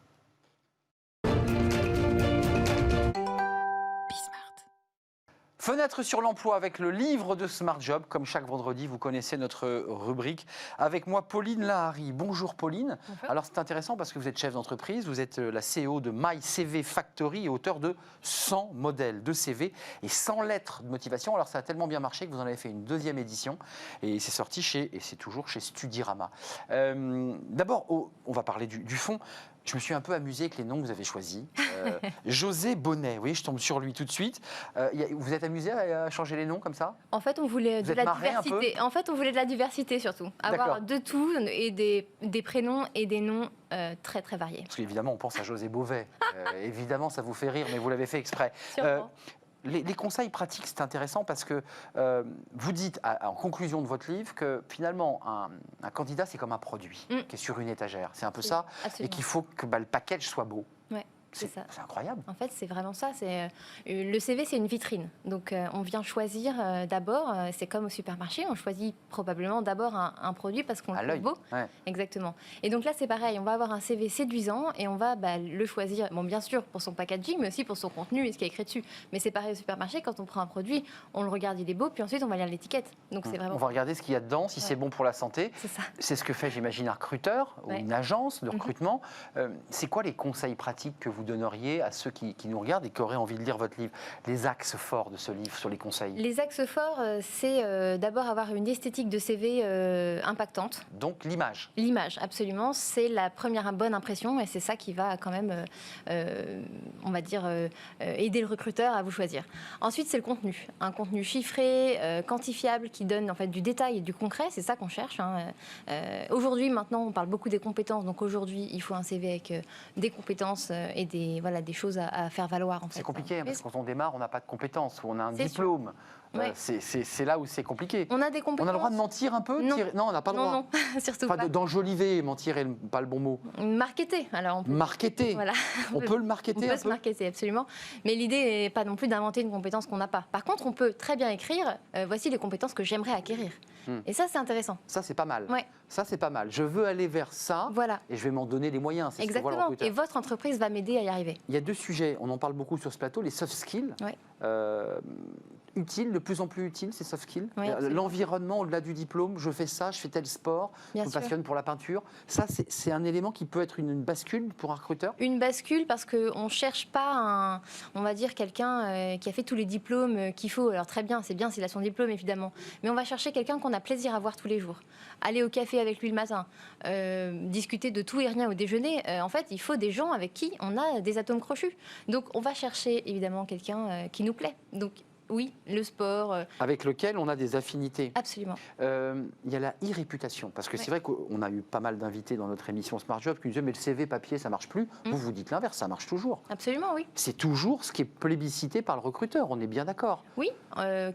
Fenêtre sur l'emploi avec le livre de Smart Job. Comme chaque vendredi, vous connaissez notre rubrique. Avec moi, Pauline Lahari. Bonjour Pauline. Bonjour. Alors c'est intéressant parce que vous êtes chef d'entreprise, vous êtes la CEO de My CV Factory et auteur de 100 modèles de CV et 100 lettres de motivation. Alors ça a tellement bien marché que vous en avez fait une deuxième édition et c'est sorti et c'est toujours chez Studirama. D'abord, on va parler du fond. Je me suis un peu amusé avec les noms que vous avez choisis. José Bonnet, oui, je tombe sur lui tout de suite. Vous êtes amusé à changer les noms comme ça? En fait, on voulait Vous de êtes la marré un diversité. En fait, on voulait de la diversité surtout. D'accord. Avoir de tout et des prénoms et des noms très très variés. Parce qu'évidemment, on pense à José Beauvais. Évidemment, ça vous fait rire, mais vous l'avez fait exprès. Sûrement. Les conseils pratiques, c'est intéressant parce que vous dites en conclusion de votre livre que finalement, un candidat, c'est comme un produit qui est sur une étagère. C'est un peu ça. Absolument. Et qu'il faut que le package soit beau. Ouais, c'est ça. C'est incroyable. En fait, c'est vraiment ça. Le CV, c'est une vitrine. Donc, on vient choisir d'abord. C'est comme au supermarché. On choisit probablement d'abord un produit parce qu'on le trouve beau. Ouais. Exactement. Et donc là, c'est pareil. On va avoir un CV séduisant et on va le choisir. Bon, bien sûr, pour son packaging, mais aussi pour son contenu et ce qui est écrit dessus. Mais c'est pareil au supermarché. Quand on prend un produit, on le regarde, il est beau, puis ensuite, on va lire l'étiquette. Donc, c'est vraiment. On va regarder ce qu'il y a dedans, si c'est bon pour la santé. C'est ça. C'est ce que fait, j'imagine, un recruteur ou une agence de recrutement. C'est quoi les conseils pratiques que vous donneriez à ceux qui nous regardent et qui auraient envie de lire votre livre? Les axes forts de ce livre sur les conseils. Les axes forts, c'est d'abord avoir une esthétique de CV impactante. Donc l'image. L'image, absolument. C'est la première bonne impression et c'est ça qui va quand même, on va dire, aider le recruteur à vous choisir. Ensuite, c'est le contenu. Un contenu chiffré, quantifiable, qui donne en fait du détail et du concret. C'est ça qu'on cherche. Aujourd'hui, maintenant, on parle beaucoup des compétences. Donc aujourd'hui, il faut un CV avec des compétences et des choses à faire valoir. En fait. C'est compliqué, hein, parce que quand on démarre, on n'a pas de compétences, on a un C'est diplôme. Ouais. C'est là où c'est compliqué. On a des compétences. On a le droit de mentir un peu? Non. Non, on n'a pas le droit. Non, surtout Enfin, pas. d'enjoliver, mentir est pas le bon mot. Marketer. Alors on peut... Marketer. Voilà. On peut le marketer On peut un se peu. marketer, absolument. Mais l'idée n'est pas non plus d'inventer une compétence qu'on n'a pas. Par contre, on peut très bien écrire voici les compétences que j'aimerais acquérir. Et ça, c'est intéressant. Ça, c'est pas mal. Ouais. Ça, c'est pas mal. Je veux aller vers ça Voilà. et je vais m'en donner les moyens. C'est ce que voit le Exactement. recruteur. Et votre entreprise va m'aider à y arriver. Il y a deux sujets, on en parle beaucoup sur ce plateau, les soft skills. Ouais. Utiles, de plus en plus utiles, ces soft skills. Oui, absolument. L'environnement au-delà du diplôme, je fais ça, je fais tel sport, Bien je me sûr. passionne pour la peinture. Ça, c'est un élément qui peut être une bascule pour un recruteur. Une bascule parce qu'on ne cherche pas, on va dire, quelqu'un qui a fait tous les diplômes qu'il faut. Alors très bien, s'il a son diplôme, évidemment. Mais on va chercher quelqu'un qu'on a plaisir à voir tous les jours. Aller au café avec lui le matin, discuter de tout et rien au déjeuner. En fait, il faut des gens avec qui on a des atomes crochus. Donc on va chercher, évidemment, quelqu'un qui nous plaît. Donc oui, le sport. Avec lequel on a des affinités. Absolument. Il y a la e-réputation, parce que c'est vrai qu'on a eu pas mal d'invités dans notre émission Smart Job qui nous disaient mais le CV papier ça marche plus. Vous dites l'inverse, ça marche toujours. Absolument, oui. C'est toujours ce qui est plébiscité par le recruteur, on est bien d'accord. Oui,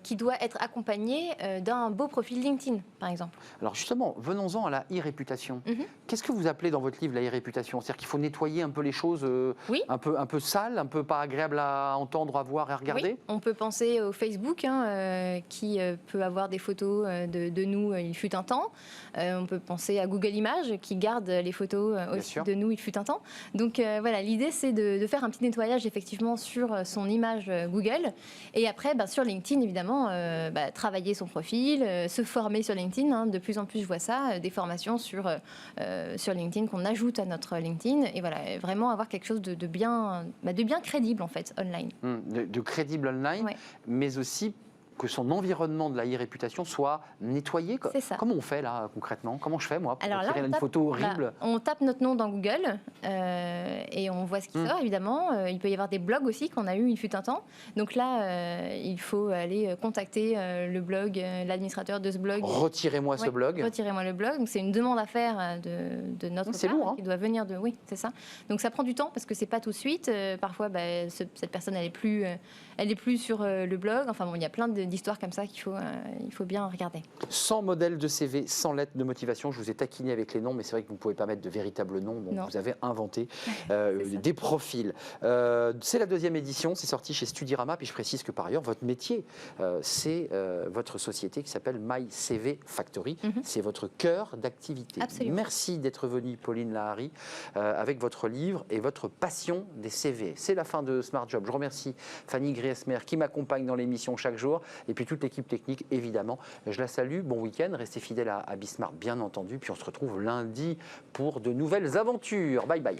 qui doit être accompagné d'un beau profil LinkedIn, par exemple. Alors justement, venons-en à la e-réputation. Qu'est-ce que vous appelez dans votre livre la e-réputation? C'est-à-dire qu'il faut nettoyer un peu les choses Oui. un peu sales, un peu pas agréables à entendre, à voir et à regarder? Oui, on peut penser au Facebook, hein, qui peut avoir des photos de nous, il fut un temps. On peut penser à Google Images, qui garde les photos aussi de nous, il fut un temps. Donc voilà, l'idée, c'est de faire un petit nettoyage effectivement sur son image Google. Et après, sur LinkedIn, évidemment, travailler son profil, se former sur LinkedIn. Hein. De plus en plus, je vois ça, des formations sur LinkedIn qu'on ajoute à notre LinkedIn. Et voilà, vraiment avoir quelque chose de bien crédible, en fait, online. De crédible online, Ouais. mais aussi que son environnement de la e-réputation soit nettoyé. C'est ça. Comment on fait là concrètement? Comment je fais moi pour Alors là, tirer on une tape- photo horrible? on tape notre nom dans Google et on voit ce qui sort, évidemment. Il peut y avoir des blogs aussi qu'on a eu, il fut un temps. Donc là, il faut aller contacter le blog, l'administrateur de ce blog. Retirez-moi ce Ouais, blog. Retirez-moi le blog. Donc c'est une demande à faire de notre C'est part, lourd, hein. qui doit venir de. Oui, c'est ça. Donc ça prend du temps parce que c'est pas tout de suite. Parfois, cette personne elle est plus sur le blog. Enfin bon, il y a plein d'histoires comme ça il faut bien regarder. Sans modèle de CV, sans lettre de motivation. Je vous ai taquiné avec les noms, mais c'est vrai que vous ne pouvez pas mettre de véritables noms. Donc Non. vous avez inventé ça. des profils. C'est la 2e édition, c'est sorti chez Studirama. Puis je précise que par ailleurs, votre métier, c'est votre société qui s'appelle My CV Factory. C'est votre cœur d'activité. Absolument. Merci d'être venue, Pauline Lahari, avec votre livre et votre passion des CV. C'est la fin de Smart Job. Je remercie Fanny Griesmer qui m'accompagne dans l'émission chaque jour. Et puis toute l'équipe technique, évidemment. Je la salue. Bon week-end. Restez fidèles à Bismart, bien entendu. Puis on se retrouve lundi pour de nouvelles aventures. Bye bye.